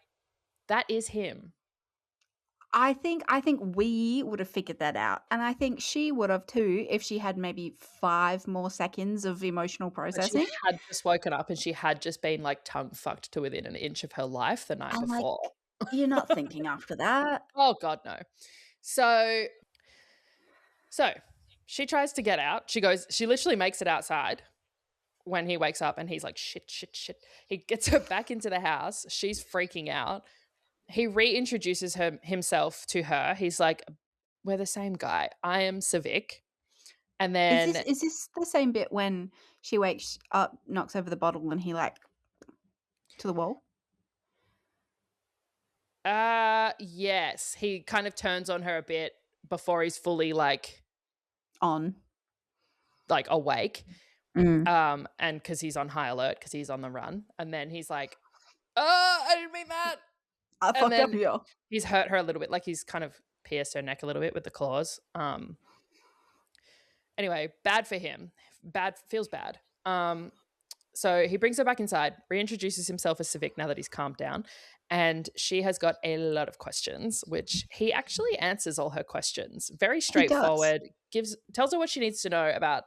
that is him. I think we would have figured that out, and I think she would have too if she had maybe 5 more seconds of emotional But she processing. had just woken up and she had just been like tongue fucked to within an inch of her life the night I'm like, before. "You're not thinking after that." Oh God, no. So so she tries to get out. She literally makes it outside when he wakes up and he's like, shit, shit, shit. He gets her back into the house. She's freaking out. He reintroduces himself to her. He's like, we're the same guy. I am Sevik. And then Is this the same bit when she wakes up, knocks over the bottle, and he, like, to the wall? yes, he kind of turns on her a bit before he's fully On. like awake. Mm. And because he's on high alert, because he's on the run. And then he's like, oh, I didn't mean that. I And fucked up then here. he's hurt her a little bit, like he's kind of pierced her neck a little bit with the claws. Anyway, bad for him. Bad, feels bad. So he brings her back inside, reintroduces himself as Sevik now that he's calmed down, and she has got a lot of questions, which he actually answers all her questions. Very He does. straightforward. Tells her what she needs to know about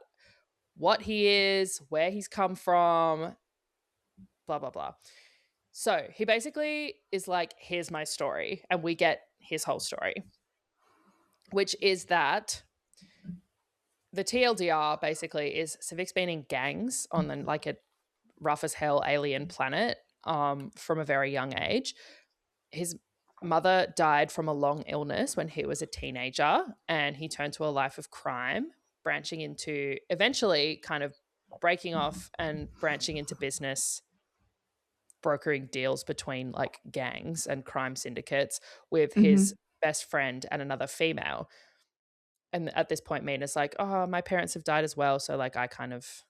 what he is, where he's come from, blah blah blah. So he basically is like, "Here's my story," and we get his whole story, which is that the TLDR basically is Civik's been in gangs on like a rough as hell alien planet from a very young age. His mother died from a long illness when he was a teenager, and he turned to a life of crime, branching into eventually kind of breaking off and branching into business, brokering deals between like gangs and crime syndicates with his Mhm. best friend and another female. And at this point, Mina's like, "Oh, my parents have died as well, so like I kind of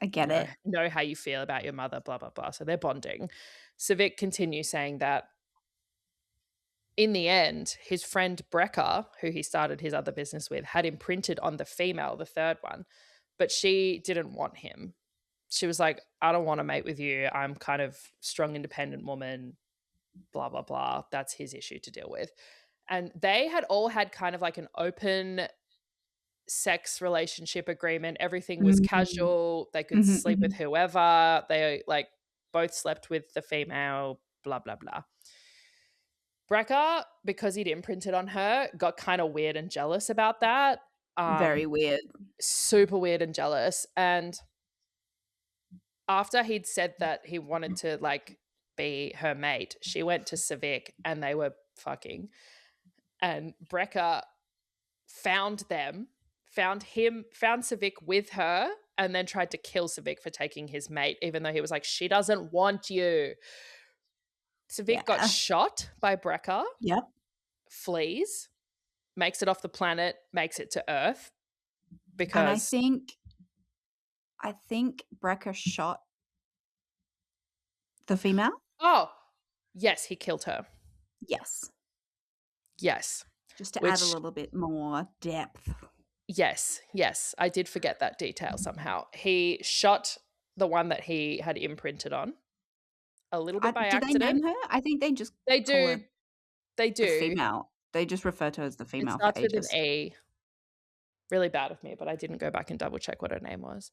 I get it. know how you feel about your mother, blah blah blah." So they're bonding. Savik continues saying that in the end, his friend Brecker, who he started his other business with, had imprinted on the female, the third one, but she didn't want him. She was like, "I don't want to mate with you. I'm kind of strong, independent woman, blah, blah, blah." That's his issue to deal with. And they had all had kind of like an open sex relationship agreement. Everything was Mm. casual. They could Mhm, sleep with mhm. whoever. They like both slept with the female, blah, blah, blah. Brecker, because he'd imprinted on her, got kind of weird and jealous about that. Very Um, weird. Super weird and jealous. And after he'd said that he wanted to like be her mate, she went to Sevik and they were fucking. And Brecker found them, found Sevik with her, and then tried to kill Sevik for taking his mate, even though he was like, she doesn't want you. Sevik got Yeah. shot by Brecker, Yep. flees, makes it off the planet, makes it to Earth And because, I think Brecker shot the female? oh, yes, he killed her. Yes. Yes. Just to add a Which, little bit more depth. yes, I did forget that detail somehow. He shot the one that he had imprinted on a little bit by Do they name accident. her? I think they just They call do, her they the do. female. They just refer to her as the It female for starts with an ages. E. Really bad of me, but I didn't go back and double check what her name was.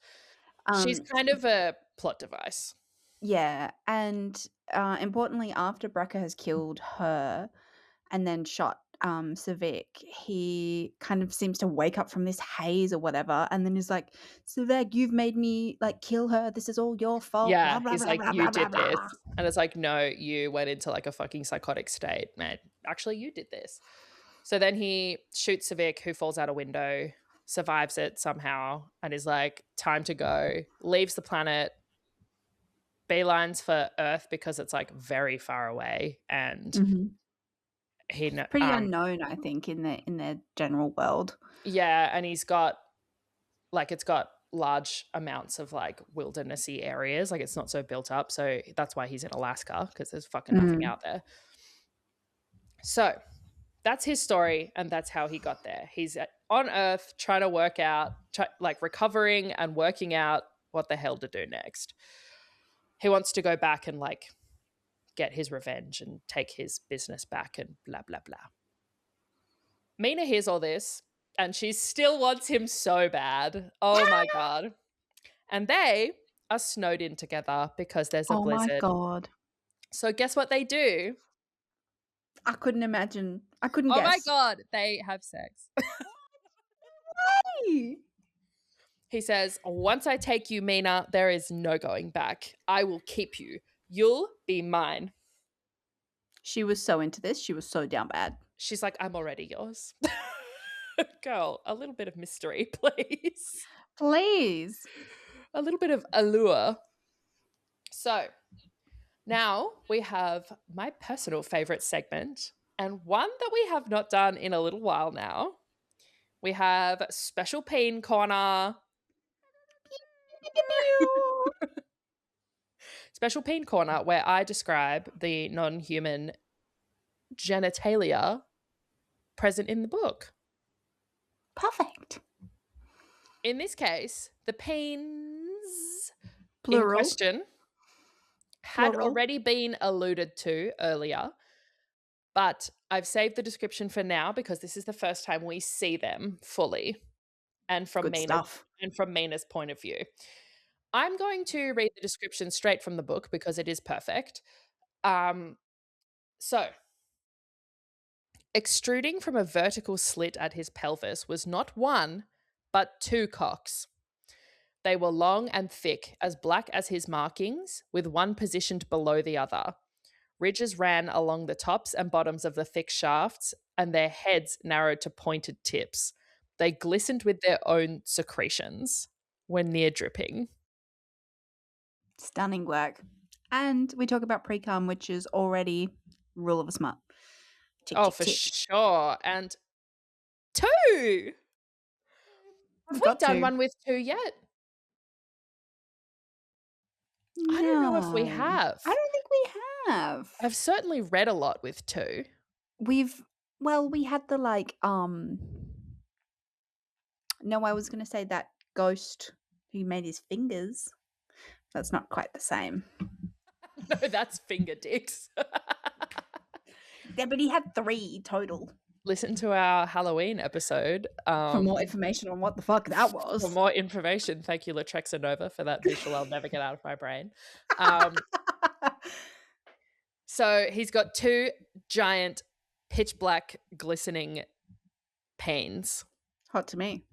She's Um, kind of a plot device. yeah, and, importantly, after Brecker has killed her and then shot, Sevik, he kind of seems to wake up from this haze or whatever, and then he's like, "Sevik, you've made me, like, kill her. This is all your fault, blah, Yeah, blah, he's blah, like, blah, "You blah, blah, did this." blah." And it's like, "No, you went into, like, a fucking psychotic state, man. Actually, you did this." So then he shoots Sevik, who falls out a window, survives it somehow, and is like, "Time to go." Leaves the planet, beelines for Earth because it's, like, very far away, and Mhm. he It's kn pretty unknown, I think, in the general world. yeah, and he's got like, it's got large amounts of, like, wildernessy areas, like, it's not so built up, so that's why he's in Alaska because there's fucking nothing Mm. out there. So, that's his story, and that's how he got there. He's on Earth trying to work out like, recovering and working out what the hell to do next. He wants to go back and, like, get his revenge and take his business back and blah, blah, blah. Mina hears all this, and she still wants him so bad. Oh my god. And they are snowed in together because there's a Oh my blizzard. god. So guess what they do? I couldn't imagine. I couldn't Oh my guess. god, they have sex. Hey! He says, "Once I take you, Mina, there is no going back. I will keep you. You'll be mine." She was so into this. She was so down bad. She's like, "I'm already yours." Girl, a little bit of mystery, please. Please. A little bit of allure. So now we have my personal favorite segment, and one that we have not done in a little while now. We have Special Peen Corner. Special Peen Corner, where I describe the non human genitalia present in the book. Perfect. In this case, the peens in Plural. question had Plural. already been alluded to earlier, but I've saved the description for now because this is the first time we see them fully and Good stuff. from Mina's point of view. I'm going to read the description straight from the book because it is perfect. So, extruding from a vertical slit at his pelvis was not one, but two cocks. They were long and thick, as black as his markings, with one positioned below the other. Ridges ran along the tops and bottoms of the thick shafts, and their heads narrowed to pointed tips. They glistened with their own secretions when near dripping. Stunning work. And we talk about pre-cum, which is already rule of a smut. Tick, Oh, tick, for tick. sure. And two! Have I've we got done to. one with two yet? I don't know if we No. have. I don't think we have. I've certainly read a lot with two. We had the, like, no, I was gonna say that ghost who made his fingers. That's not quite the same. No, that's finger dicks. Yeah, but he had 3 total. Listen to our Halloween episode. For more information on what the fuck that For was. more information, thank you, Latrexa Nova, for that visual I'll never get out of my brain. So he's got 2 giant, pitch black, glistening panes. Hot to me.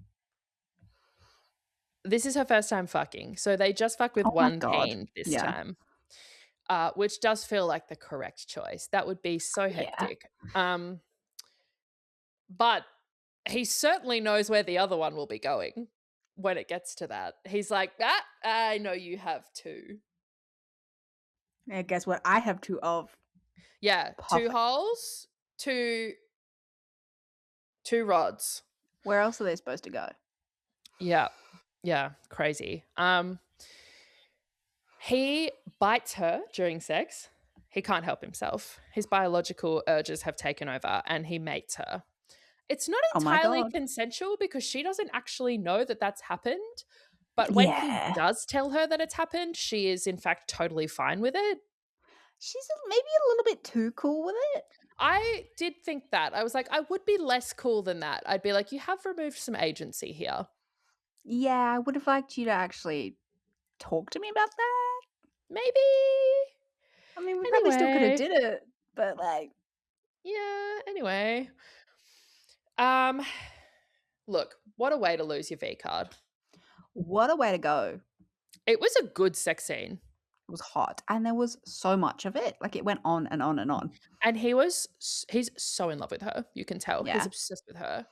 This is her first time fucking, so they just fuck with Oh my one god. pane this Yeah. time, which does feel like the correct choice. That would be so Yeah. hectic. But he certainly knows where the other one will be going when it gets to that. He's like, I know you have 2. Yeah, guess what? I have 2 of. Yeah, 2 Perfect. holes, 2 rods. Where else are they supposed to go? Yeah. Yeah, crazy. He bites her during sex. He can't help himself. His biological urges have taken over and he mates her. It's not Oh my entirely god. consensual because she doesn't actually know that that's happened. But when he Yeah. does tell her that it's happened, she is in fact totally fine with it. She's maybe a little bit too cool with it. I did think that. I was like, I would be less cool than that. I'd be like, you have removed some agency here. Yeah, I would have liked you to actually talk to me about that. Maybe. I mean, we probably still could have Anyway. did it, but, like, Yeah, anyway. Um, look, what a way to lose your V card. What a way to go. It was a good sex scene, It was hot, and there was so much of it, like, it went on and on and on. and he's so in love with her, you can tell. He's Yeah, obsessed with her.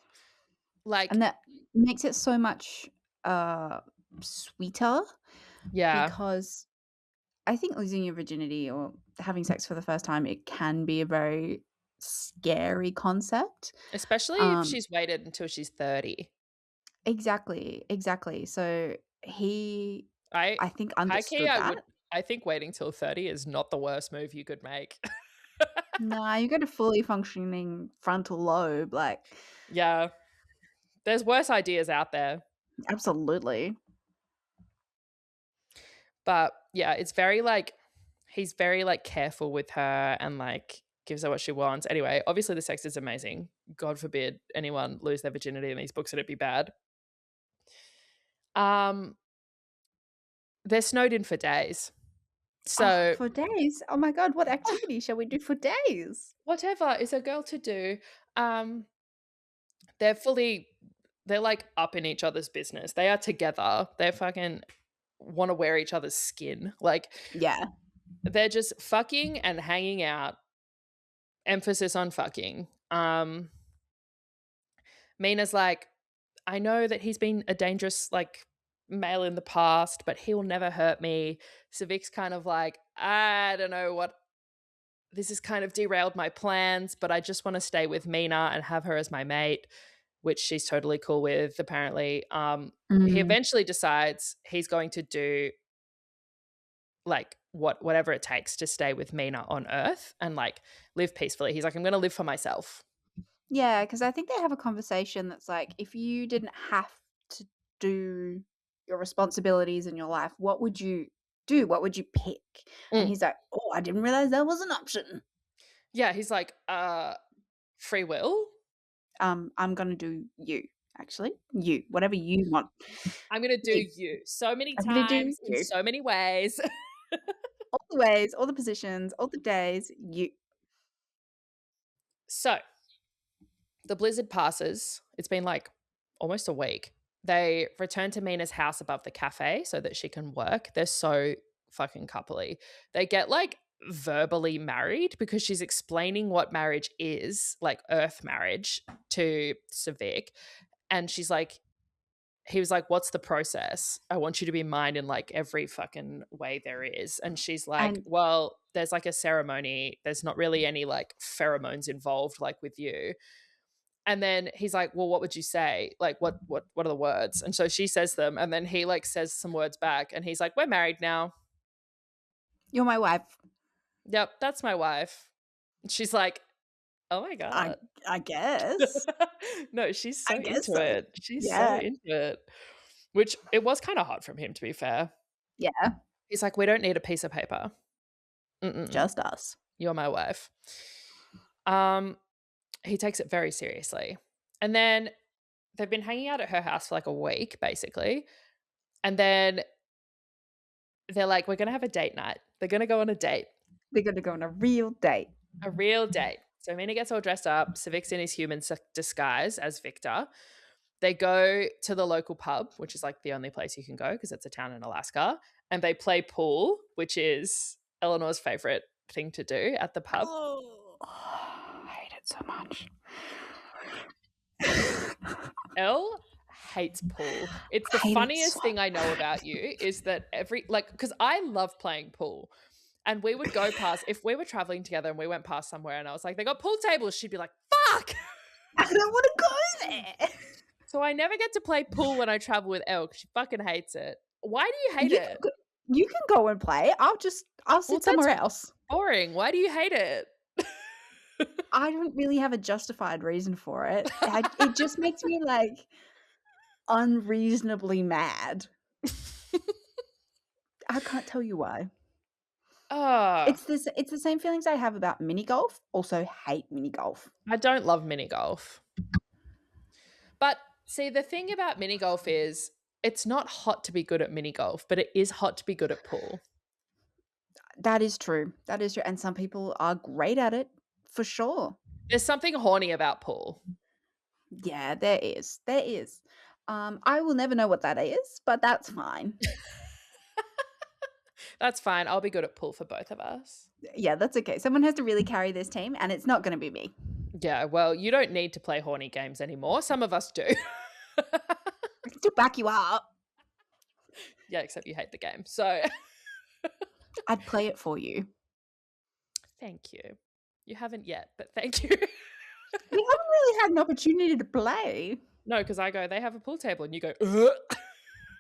Like and that makes it so much, uh, sweeter yeah, because I think losing your virginity or having sex for the first time, it can be a very scary concept. especially if Um she's waited until she's 30. Exactly, exactly. So he, I I think, high key, understood that. I think waiting till 30 is not the worst move you could make. Nah, you got a fully functioning frontal lobe, like, Yeah, there's worse ideas out there. absolutely. But yeah, it's very like he's very like careful with her and like gives her what she wants. Anyway, obviously the sex is amazing. God forbid anyone lose their virginity in these books and it'd be bad. Um, they're snowed in for days. Oh, So for days? Oh my god, what activity shall we do for days? whatever is a girl to do. Um, they're fully they're like up in each other's business. They are together. They're fucking want to wear each other's skin. Like Yeah, they're just fucking and hanging out. Emphasis on fucking. Mina's like, I know that he's been a dangerous like male in the past, but he'll never hurt me. Sevik's kind of like, I don't know what this has kind of derailed my plans, but I just want to stay with Mina and have her as my mate, which she's totally cool with, apparently. He mm, eventually decides he's going to do like whatever it takes to stay with Mina on Earth and like live peacefully. He's like, I'm gonna live for myself. yeah, because I think they have a conversation that's like, if you didn't have to do your responsibilities in your life, what would you do? What would you pick? And Mm. he's like, "Oh, I didn't realize that was an option." Yeah, he's like, free will. I'm gonna do you, actually. You, whatever you want. I'm gonna do You. you so many I'm gonna do times in you. so many ways. All the ways, all the positions, all the days, you. So the blizzard passes. It's been like almost a week. They return to Mina's house above the cafe so that she can work. They're so fucking coupley. They get like verbally married because she's explaining what marriage is, like earth marriage, to Sevik. And she's like, he was like, what's the process? I want you to be mine in like every fucking way there is. And she's like, And well, there's like a ceremony. There's not really any like pheromones involved, like with you. And then he's like, well, what would you say? Like, what are the words? And so she says them. And then he like says some words back. And he's like, we're married now. you're my wife. Yep, that's my wife. And she's like, oh my I God. I guess. No, she's I so guess into so. it. She's so Yeah. into it. Which it was kind of hot from him, to be fair. Yeah. He's like, we don't need a piece of paper. Mm-mm-mm. Just us. You're my wife. Um, he takes it very seriously. And then they've been hanging out at her house for like a week, basically. And then they're like, we're going to have a date night. They're going to go on a date, We're gonna go on a real date. a real date. So Mina gets all dressed up. Sevik's in his human disguise as Viktor. They go to the local pub, which is like the only place you can go because it's a town in Alaska. And they play pool, which is Eleanor's favorite thing to do at the pub. Oh, I hate it so much. Elle hates pool. It's the Hate it so funniest thing I know about you is that every like because I love playing pool. And we would go past if we were traveling together and we went past somewhere and I was like, they got pool tables, she'd be like, fuck. I don't wanna go there. So I never get to play pool when I travel with Elle because she fucking hates it. Why do you hate You can it? go you can go and play. I'll Well, sit that's somewhere else. boring. Why do you hate it? I don't really have a justified reason for it. It just makes me, like, unreasonably mad. I can't tell you why. Oh, It's the same feelings I have about mini golf, also hate mini golf. I don't love mini golf. But see, the thing about mini golf is it's not hot to be good at mini golf, but it is hot to be good at pool. That is true, and some people are great at it, for sure. There's something horny about pool. Yeah, there is. There is. I will never know what that is, but that's fine. That's fine. I'll be good at pool for both of us. Yeah, that's okay. Someone has to really carry this team, and it's not gonna be me. Yeah, well, you don't need to play horny games anymore. Some of us do. I can still back you up. Yeah, except you hate the game. So I'd play it for you. thank you. You haven't yet, but thank you. We haven't really had an opportunity to play. No, because I go, they have a pool table, and you go, "Ugh."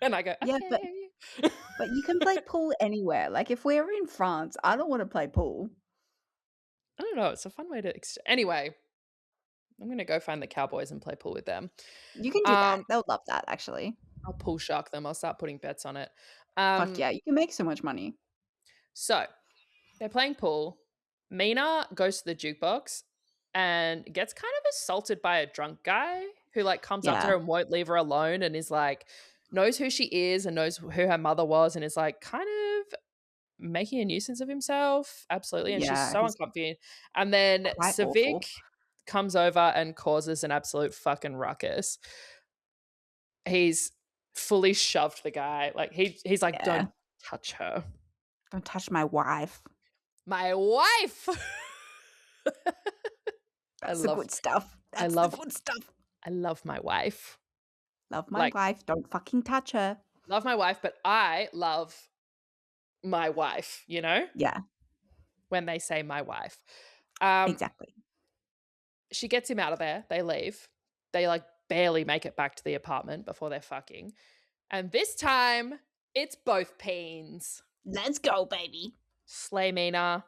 And I go, Yeah, okay. but you can play pool anywhere. Like, if we're in France, I don't wanna play pool. I don't know. It's a fun way to anyway. I'm gonna go find the Cowboys and play pool with them. You can do that. Um, They'll love that, actually. I'll pool shark them. I'll start putting bets on it. Fuck yeah, you can make so much money. So they're playing pool. Mina goes to the jukebox and gets kind of assaulted by a drunk guy who like comes up to Yeah, her and won't leave her alone and is like knows who she is and knows who her mother was and is like kind of making a nuisance of himself. Absolutely. And she's yeah, so he's uncomfy. And then quite awful. Sevik comes over and causes an absolute fucking ruckus. He's fully shoved the guy. Like he's like, Yeah. don't touch her. Don't touch my wife. My wife. I That's the love good stuff. I That's the love good stuff. I love my wife. Love my Like, wife. Don't fucking touch her. love my wife, but I love my wife, you know, Yeah, when they say my wife. Um, exactly. she gets him out of there. They leave. They like barely make it back to the apartment before they're fucking. And this time, it's both peens. Let's go, baby. Slay Mina.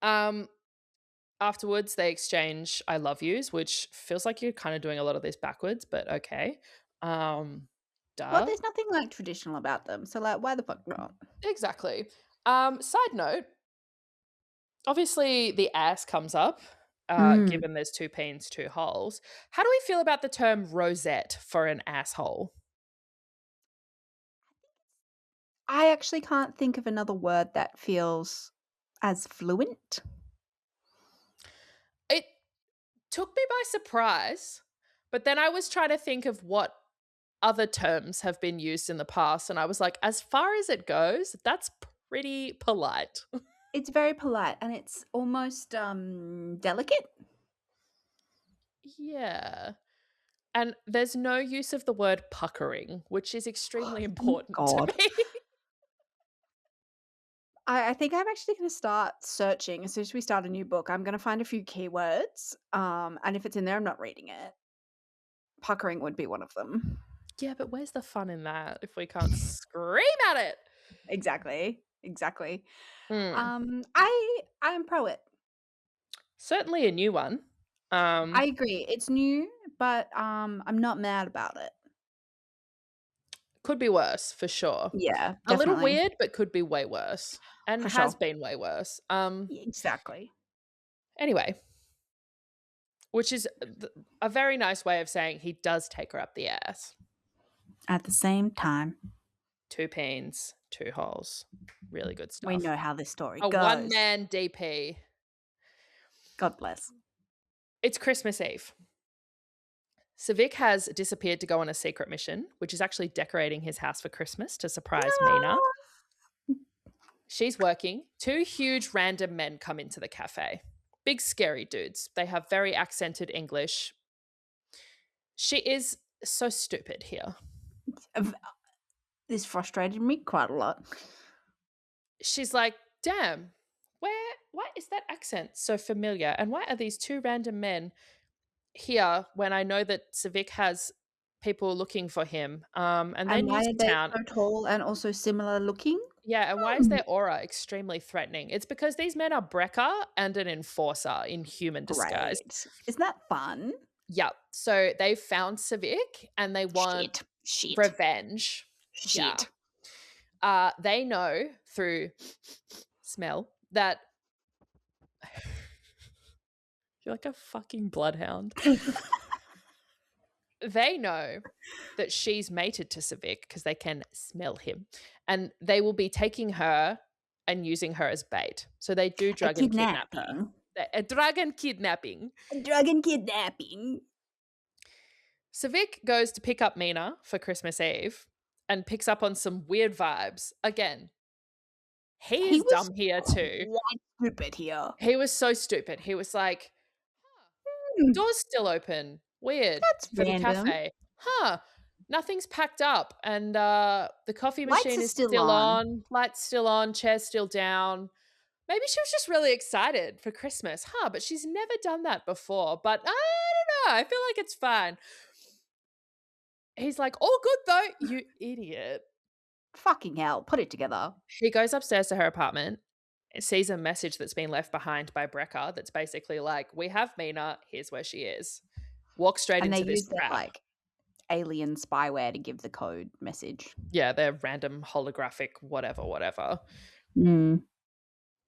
Um, Afterwards, they exchange I love yous, which feels like you're kind of doing a lot of this backwards, but okay. Well, Duh. there's nothing like traditional about them, so like, why the fuck not? Exactly. Side note, obviously the ass comes up, Mm. given there's two peens, two holes. How do we feel about the term rosette for an asshole? I actually can't think of another word that feels as fluent. It took me by surprise, but then I was trying to think of what other terms have been used in the past, and I was like, as far as it goes, that's pretty polite. It's very polite and it's almost delicate. Yeah. And there's no use of the word puckering, which is extremely Thank important to God. me. I think I'm actually going to start searching as soon as we start a new book. I'm going to find a few keywords, and if it's in there, I'm not reading it. Puckering would be one of them. Yeah, but where's the fun in that if we can't scream at it? Exactly. Exactly. Mm. I'm pro it. Certainly a new one. I agree. It's new, but I'm not mad about it. Could be worse for sure. Yeah, A little definitely. weird, but could be way worse, and For has sure. been way worse. Exactly. Anyway, which is a very nice way of saying he does take her up the ass. At the same time, Two peens, two holes. Really good we stuff. know how this story A goes. one-man DP. God bless. It's Christmas Eve. Sevik has disappeared to go on a secret mission, which is actually decorating his house for Christmas to surprise Mina. She's working. Two huge random men come into the cafe. Big, scary dudes. They have very accented English. She is so stupid here. This frustrated me quite a lot. She's like, damn, why is that accent so familiar? And why are these two random men here when I know that Sevik has people looking for him? And they're And new why to are they town. so tall and also similar looking? Yeah, and why is Hmm. their aura extremely threatening? It's because these men are Brecker and an enforcer in human disguise. Great. Isn't that fun? Yep. So they found Sevik and they want Shit. revenge. Yeah. Shit. They know through smell that you're like a fucking bloodhound. They know that she's mated to Sevik because they can smell him. And they will be taking her and using her as bait. So they do A drug and kidnap her. kidnapping. A drug and kidnapping. A drug and kidnapping. Sevik goes to pick up Mina for Christmas Eve and picks up on some weird vibes. Again, he He is was dumb here too. quite stupid here. He was so stupid. He was like, Hmm, door's still open. Weird that's for the random. cafe. Huh. Nothing's packed up. And the coffee Lights machine are is still still on. on. Lights still on. Chair's still down. Maybe she was just really excited for Christmas. Huh. But she's never done that before. But I don't know. I feel like it's fine. He's like, all good though. You idiot. Fucking hell, put it together. He goes upstairs to her apartment, sees a message that's been left behind by Brecca that's basically like, we have Mina. Here's where she is. Walk straight And they into this use their, trap. like, alien spyware to give the code message. Yeah, they're random holographic whatever. Mm.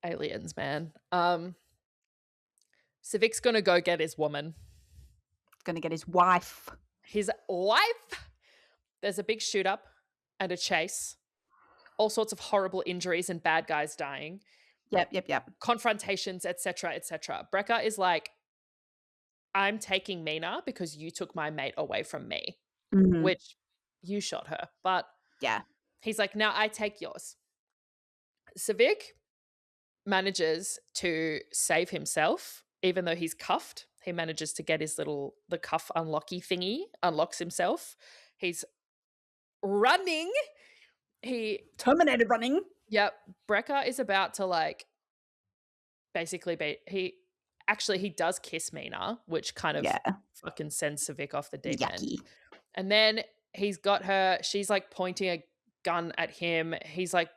Aliens, man. Sevik's gonna go get his woman. Gonna get his wife. His wife. There's a big shoot up and a chase. All sorts of horrible injuries and bad guys dying. Yep. Confrontations, etc. Brecca is like, I'm taking Mina because you took my mate away from me, Mhm. which you shot her. But Yeah. he's like, now I take yours. Sevik manages to save himself, even though he's cuffed. He manages to get the cuff unlocky thingy, unlocks himself. He's running. Terminated running. Yep. Brecca is about to like basically he does kiss Mina, which kind of fucking sends Sevik off the deep end. And then he's got her, she's like pointing a gun at him. He's like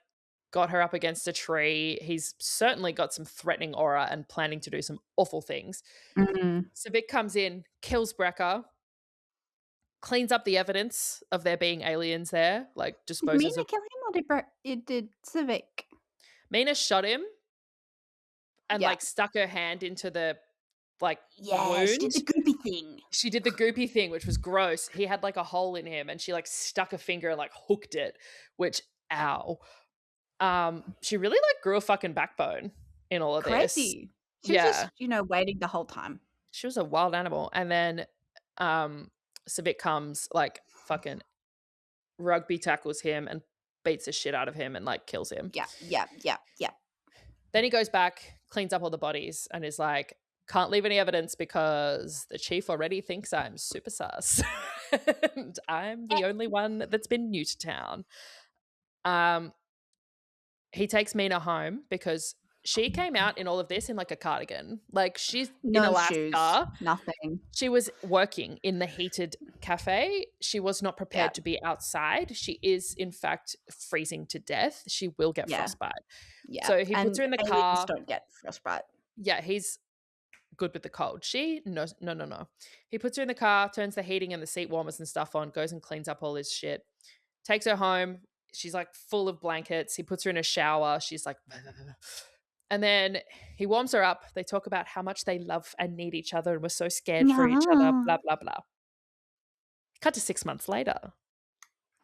got her up against a tree. He's certainly got some threatening aura and planning to do some awful things. Mhm. Sevik comes in, kills Brecca, cleans up the evidence of there being aliens there, like Did disposes Mina of. kill him or did Sevik? Mina shot him and Yeah. like stuck her hand into the like Yeah, she did wound. the goopy thing. She did the goopy thing, which was gross. He had like a hole in him and she like stuck a finger and like hooked it, which ow. She really like grew a fucking backbone in all of this. Crazy. She was Yeah. just, waiting the whole time. She was a wild animal. And then Sevik comes, like fucking rugby tackles him and beats the shit out of him and like kills him. Yeah. Then he goes back, cleans up all the bodies, and is like, can't leave any evidence because the chief already thinks I'm super sus. And I'm the only one that's been new to town. He takes Mina home because she came out in all of this in like a cardigan. Like she's in Alaska. Shoes, nothing. She was working in the heated cafe. She was not prepared to be outside. She is, in fact, freezing to death. She will get frostbite. Yeah. So he puts her in the car. Don't get frostbite. Yeah, he's good with the cold. She, no. He puts her in the car, turns the heating and the seat warmers and stuff on, goes and cleans up all his shit, takes her home. She's like full of blankets. He puts her in a shower. She's like, and then he warms her up. They talk about how much they love and need each other and were so scared for each other, blah, blah, blah. Cut to 6 months later.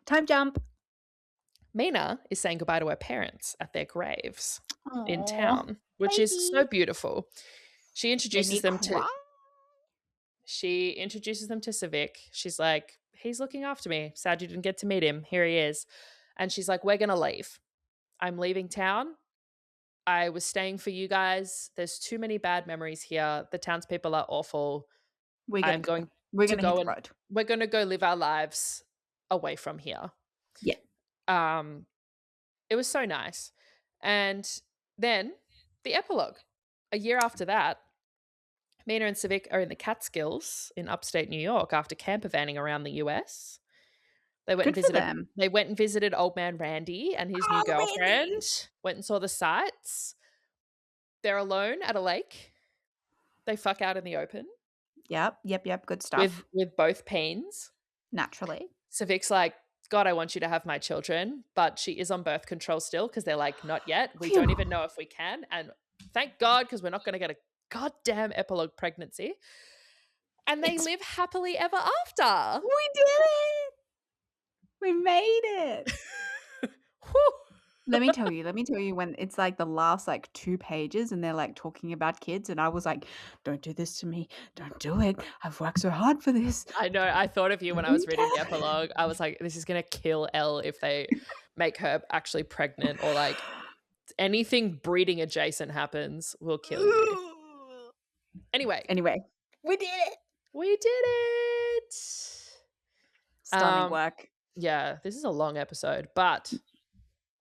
Time jump. Mina is saying goodbye to her parents at their graves in town, which is so beautiful. She introduces them to Sevik. She's like, he's looking after me. Sad you didn't get to meet him. Here he is. And she's like, we're going to leave. I'm leaving town. I was staying for you guys. There's too many bad memories here. The townspeople are awful. We're going to hit the road. We're going to go live our lives away from here. Yeah. It was so nice. And then the epilogue. A year after that, Mina and Sevik are in the Catskills in upstate New York after campervanning around the US. They went and visited old man Randy and his new girlfriend. Randy. Went and saw the sights. They're alone at a lake. They fuck out in the open. Yep. Good stuff. With both peens. Naturally. Sevik's like, God, I want you to have my children. But she is on birth control still because they're like, not yet. We don't even know if we can. And thank God, because we're not going to get a goddamn epilogue pregnancy. And they live happily ever after. We did it. We made it. Whew. Let me tell you when it's, like, the last, like, 2 pages and they're, like, talking about kids, and I was like, "Don't do this to me. Don't do it. I've worked so hard for this. I know, I thought of you when I was reading the Don't." epilogue. I was like, "This is gonna kill Elle if they make her actually pregnant or, like, anything breeding adjacent happens will kill you." Anyway, Anyway, we did it. we did it! Stunning Um, work. yeah, this is a long episode, but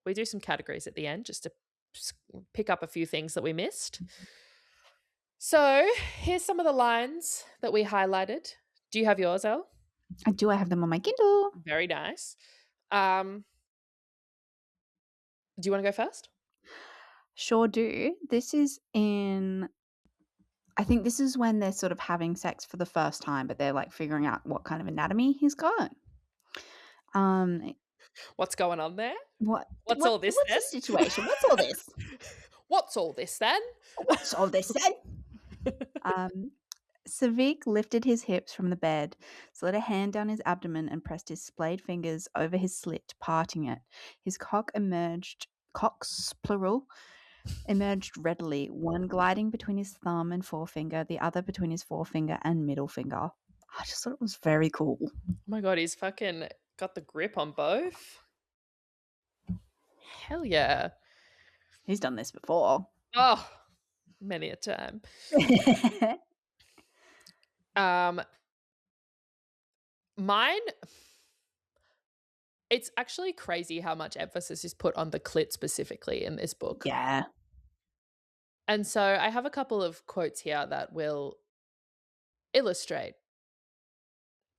we do some categories at the end just to s pick up a few things that we missed. So, here's some of the lines that we highlighted. Do you have yours, Elle? I have them on my Kindle. Very nice. Um, do you wanna go first? Sure do. This is in I think this is when they're sort of having sex for the first time, but they're, like, figuring out what kind of anatomy he's got. Um, What's going on there? what What's all this what's then? the situation? What's all this? What's all this then? What's all this then? Um, Sevik lifted his hips from the bed, slid a hand down his abdomen, and pressed his splayed fingers over his slit, parting it. His cocks, plural, emerged readily, one gliding between his thumb and forefinger, the other between his forefinger and middle finger. I just thought it was very cool. Oh my god, he's fucking got the grip on both. Hell yeah. He's done this before. Oh, many a time. Um, mine it's actually crazy how much emphasis is put on the clit specifically in this book. Yeah. And so I have a couple of quotes here that will illustrate.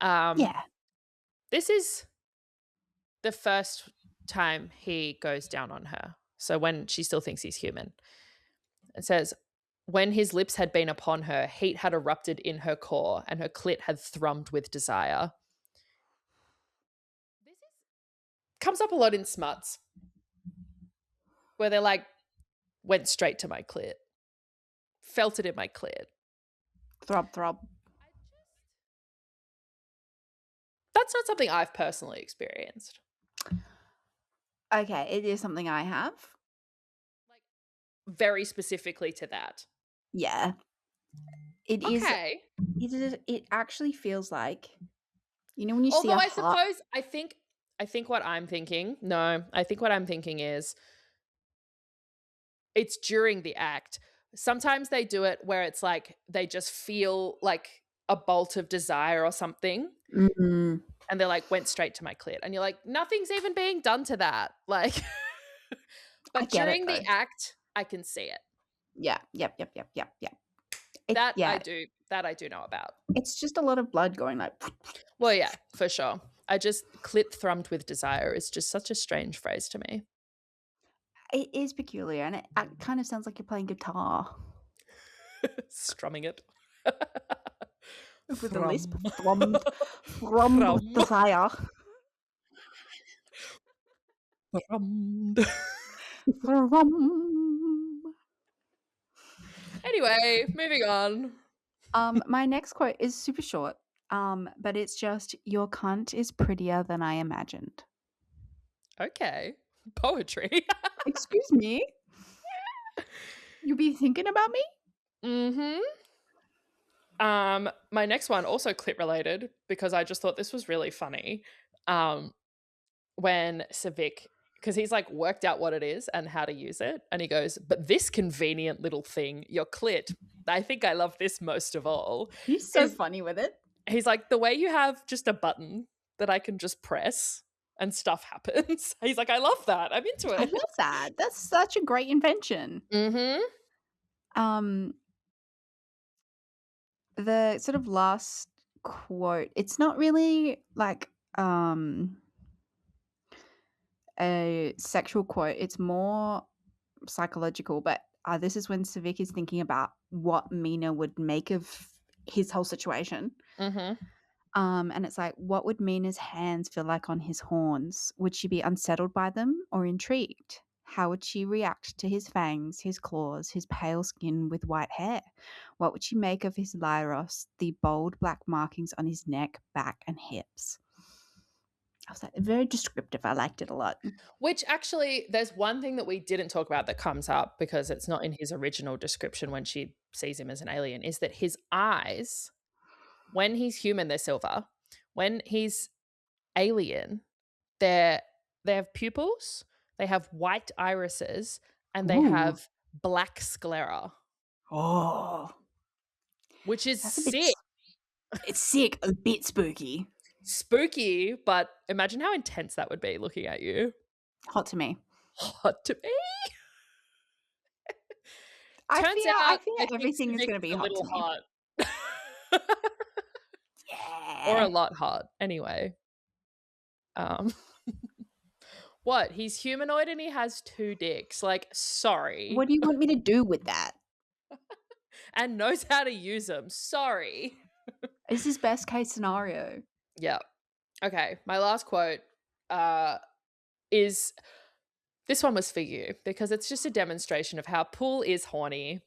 Um, Yeah. this is the first time he goes down on her. So when she still thinks he's human. It says, when his lips had been upon her, heat had erupted in her core, and her clit had thrummed with desire. This comes up a lot in smuts, where they're like, went straight to my clit, felt it in my clit. Throb, throb. That's not something I've personally experienced. Okay, it is something I have. Like, very specifically to that. Yeah. It is Okay. it actually feels like, you know, when you see Although a I heart. suppose I think what I'm thinking. No, I think what I'm thinking is it's during the act. Sometimes they do it where it's like they just feel like a bolt of desire or something, Mm, and they're like, went straight to my clit. And you're like, nothing's even being done to that. Like, I but get it during though. the act, I can see it. Yeah. Yep. That Yeah. I do know about. It's just a lot of blood going like. Well, yeah, for sure. I just clit thrummed with desire is just such a strange phrase to me. It is peculiar, and it kind of sounds like you're playing guitar Strumming it. with a lisp. Thrum. Thrummed with Thrum. desire. Thrummed. Thrum. Anyway, moving on. My next quote is super short. But it's just, your cunt is prettier than I imagined. Okay. Poetry. Excuse me? You be thinking about me? Mm-hmm. My next one also clit related because I just thought this was really funny. When Sevik, because he's like worked out what it is and how to use it, and he goes, "But this convenient little thing, your clit, I think I love this most of all." He's so funny with it. He's like, the way you have just a button that I can just press and stuff happens. He's like, I love that. I'm into I it. love that. That's such a great invention. Mm-hmm. Um, the sort of last quote, it's not really like a sexual quote, it's more psychological, but this is when Savik is thinking about what Mina would make of his whole situation. Mm-hmm. And it's like, what would Mina's hands feel like on his horns? Would she be unsettled by them or intrigued? How would she react to his fangs, his claws, his pale skin with white hair? What would she make of his lyros, the bold black markings on his neck, back, and hips? I was like, very descriptive. I liked it a lot. Which actually, there's one thing that we didn't talk about that comes up because it's not in his original description when she sees him as an alien, is that his eyes, when he's human, they're silver. When he's alien, they have pupils, they have white irises, and they Ooh. have black sclera, Oh, which is that's a bit. sick. It's sick. A bit spooky. Spooky, but imagine how intense that would be looking at you. Hot to me. Hot to me. I Turns fear. out I fear I think everything is Sevik going to is be a hot to little me. hot. Or a Yeah. lot hot. Anyway. Um What? He's humanoid and he has 2 dicks. Like, sorry. What do you want me to do with that? And knows how to use them. Sorry. This is best case scenario. Yeah. Okay, my last quote is this one was for you because it's just a demonstration of how Pool is horny.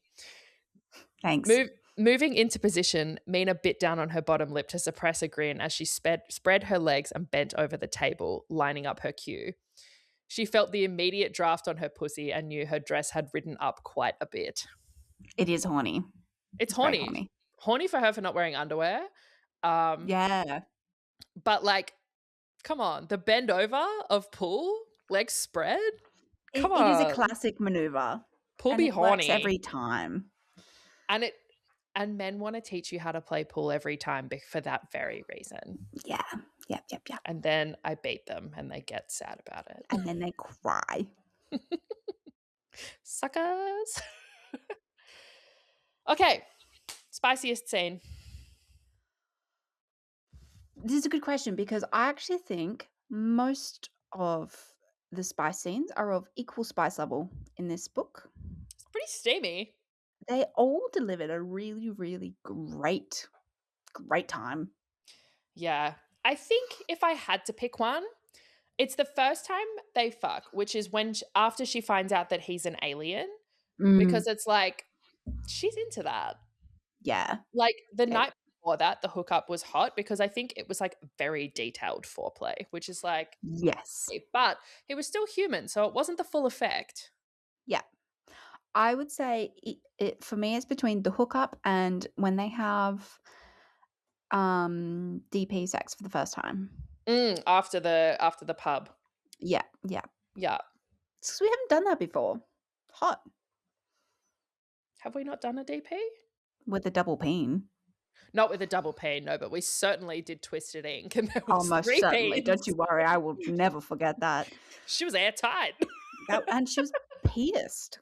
Thanks. Moving into position, Mina bit down on her bottom lip to suppress a grin as she spread her legs and bent over the table, lining up her cue. She felt the immediate draft on her pussy and knew her dress had ridden up quite a bit. It is horny. It's very horny. horny. Horny for her for not wearing underwear. Yeah. But like, come on, the bend over of Pool, legs spread. Come on. It is a classic maneuver. Pool and be it horny works every time. And men want to teach you how to play pool every time for that very reason. Yeah. Yep. And then I beat them and they get sad about it. And then they cry. Suckers. Okay. Spiciest scene. This is a good question because I actually think most of the spice scenes are of equal spice level in this book. It's pretty steamy. They all delivered a really, really great time. Yeah. I think if I had to pick one, it's the first time they fuck, which is when after she finds out that he's an alien, because it's like she's into that. Yeah. Like the night before that, the hookup was hot because I think it was like very detailed foreplay, which is like Yes. but he was still human, so it wasn't the full effect. Yeah. I would say it for me it's between the hookup and when they have DP sex for the first time. After the pub. Yeah. Yeah. Because we haven't done that before. Hot. Have we not done a DP? With a double peen. Not with a double peen, no, but we certainly did Twisted Ink and there was Almost 3 certainly. peens. Don't you worry, I will never forget that. She was airtight. And she was pissed.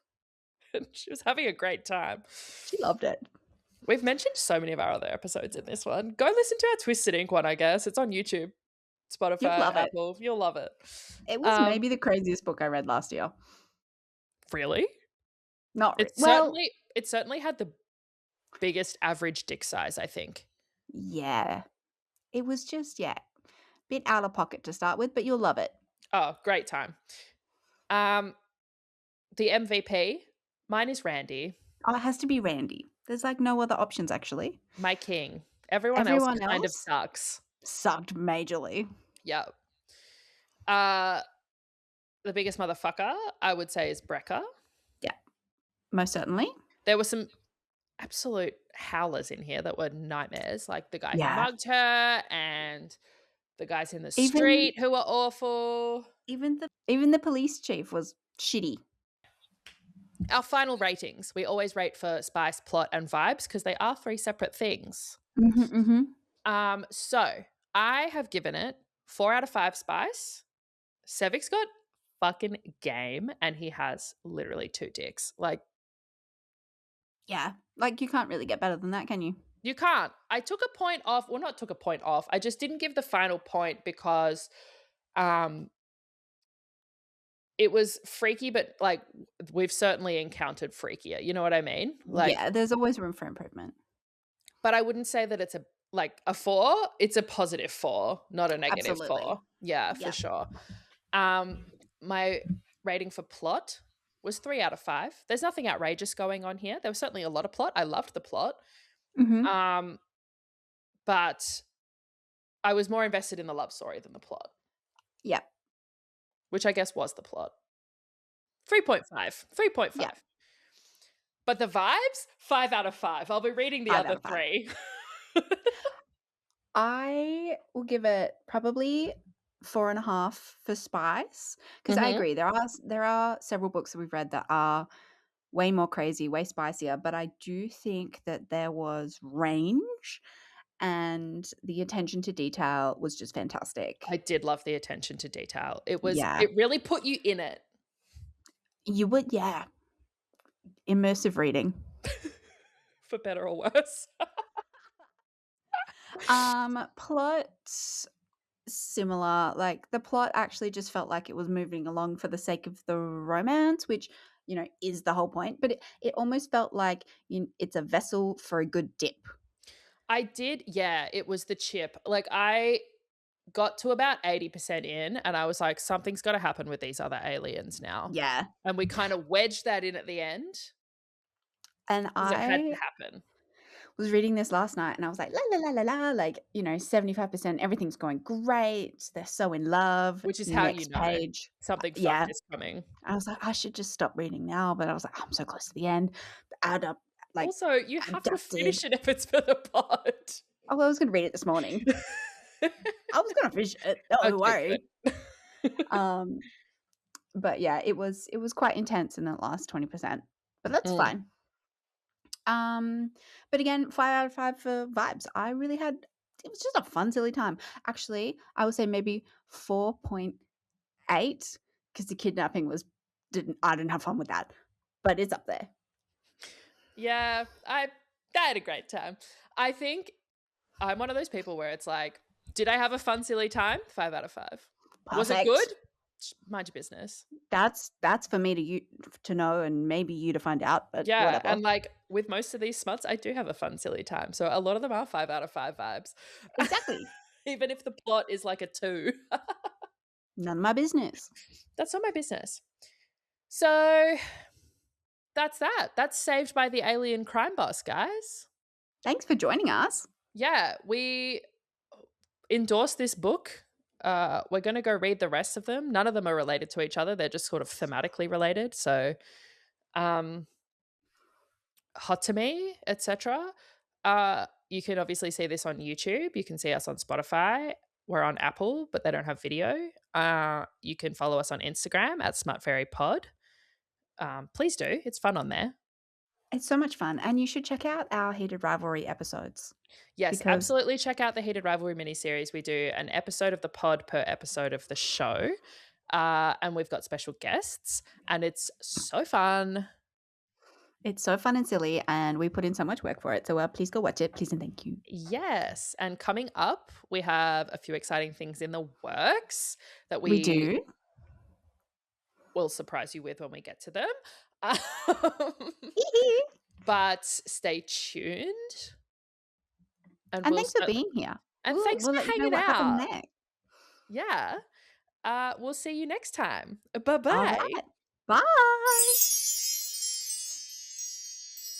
She was having a great time. She loved it. We've mentioned so many of our other episodes in this one. Go listen to our Twisted Ink one, I guess. It's on YouTube, Spotify, You'll love Apple. You'll love it. It was maybe the craziest book I read last year. Really? Not really. It certainly had the biggest average dick size, I think. Yeah. It was just, bit out of pocket to start with, but you'll love it. Oh, great time. The MVP, mine is Randy. Oh, it has to be Randy. There's like no other options, actually. My king. Everyone else kind of sucks. Sucked majorly. Yeah. The biggest motherfucker, I would say, is Brecca. Yeah. Most certainly. There were some absolute howlers in here that were nightmares, like the guy who mugged her and the guys in the street who were awful. Even the police chief was shitty. Our final ratings. We always rate for spice, plot, and vibes because they are 3 separate things. So I have given it 4 out of 5 spice. Sevik's got fucking game and he has literally 2 dicks. Like, yeah, like you can't really get better than that, can you? You can't. I took a point off. Well, not took a point off. I just didn't give the final point because it was freaky, but like we've certainly encountered freakier. You know what I mean? Like, yeah, there's always room for improvement. But I wouldn't say that it's a 4. It's a positive 4, not a negative 4. Yeah, for sure. My rating for plot was 3 out of 5. There's nothing outrageous going on here. There was certainly a lot of plot. I loved the plot. But I was more invested in the love story than the plot. Yep. which I guess was the plot. 3.5. 3.5. Yep. But the vibes, 5 out of 5. I'll be reading the 5 out other of 5. 3. I will give it probably 4.5 for spice, because I Mhm. agree, there are several books that we've read that are way more crazy, way spicier, but I do think that there was range, and the attention to detail was just I fantastic. did love the attention to detail. Yeah. It really put you in it. You would, yeah. Immersive reading. For better or worse. Plot similar. Like, the plot actually just felt like it was moving along for the sake of the romance, which, is the whole point, but it almost felt like it's a vessel for a good dip. Yeah, it was the chip. Like, I got to about 80% in, and I was like, "Something's gotta happen with these other aliens now." Yeah. And we kind of wedged that in at the end And because it had to I happen, was reading this last night and I was like, la la la la la, like, 75%, everything's going great. They're so in love. which is how you Next know page. something fucked Yeah. is coming. I was like, I should just stop reading now, but I was like, I'm so close to the end. Add up, like, Also, you have to abducted. finish it if it's for the pod. Oh, I was going to read it this morning. I was going to finish it. Don't Okay, worry. good. Um, but yeah, it was quite intense in the last 20%, but that's Mm. fine. Um, but again, 5 out of 5 for vibes. It was just a fun, silly time. Actually, I would say maybe 4.8, because the kidnapping I didn't have fun with that, but it's up there. Yeah, I had a great time. I think I'm one of those people where it's like, did I have a fun, silly time? 5 out of 5. Was it good? Perfect. Mind your business. That's for me to know, and maybe you to find out, but Yeah, whatever. and, like, with most of these smuts, I do have a fun, silly time, so a lot of them are 5 out of 5 vibes. Exactly. Even if the plot is like a 2. None of my business. That's not my business. So, that's that. That's Saved by the Alien Crime Boss, guys. Thanks for joining us. Yeah, we endorse this book. We're gonna go read the rest of them. None of them are related to each other, they're just sort of thematically related, so, um Hot to Me, etc. You can obviously see this on YouTube. You can see us on Spotify. We're on Apple, but they don't have video. You can follow us on Instagram at smutfairypod. Please do. It's fun on there. It's so much fun, and you should check out our Heated Rivalry episodes, Yes, because absolutely check out the Heated Rivalry Mini Series. We do an episode of the pod per episode of the show. And we've got special guests, and it's so fun. it's so fun and silly, and we put in so much work for it. So please go watch it, please and thank you. Yes. And coming up, we have a few exciting things in the works that We we do. will surprise you with when we get to them. Hee-hee. But stay tuned. And And we'll thanks for cer being here. and We'll thanks we'll for let you know hanging what happened out. next. Yeah. We'll see you next time. All Bye-bye. right. Bye.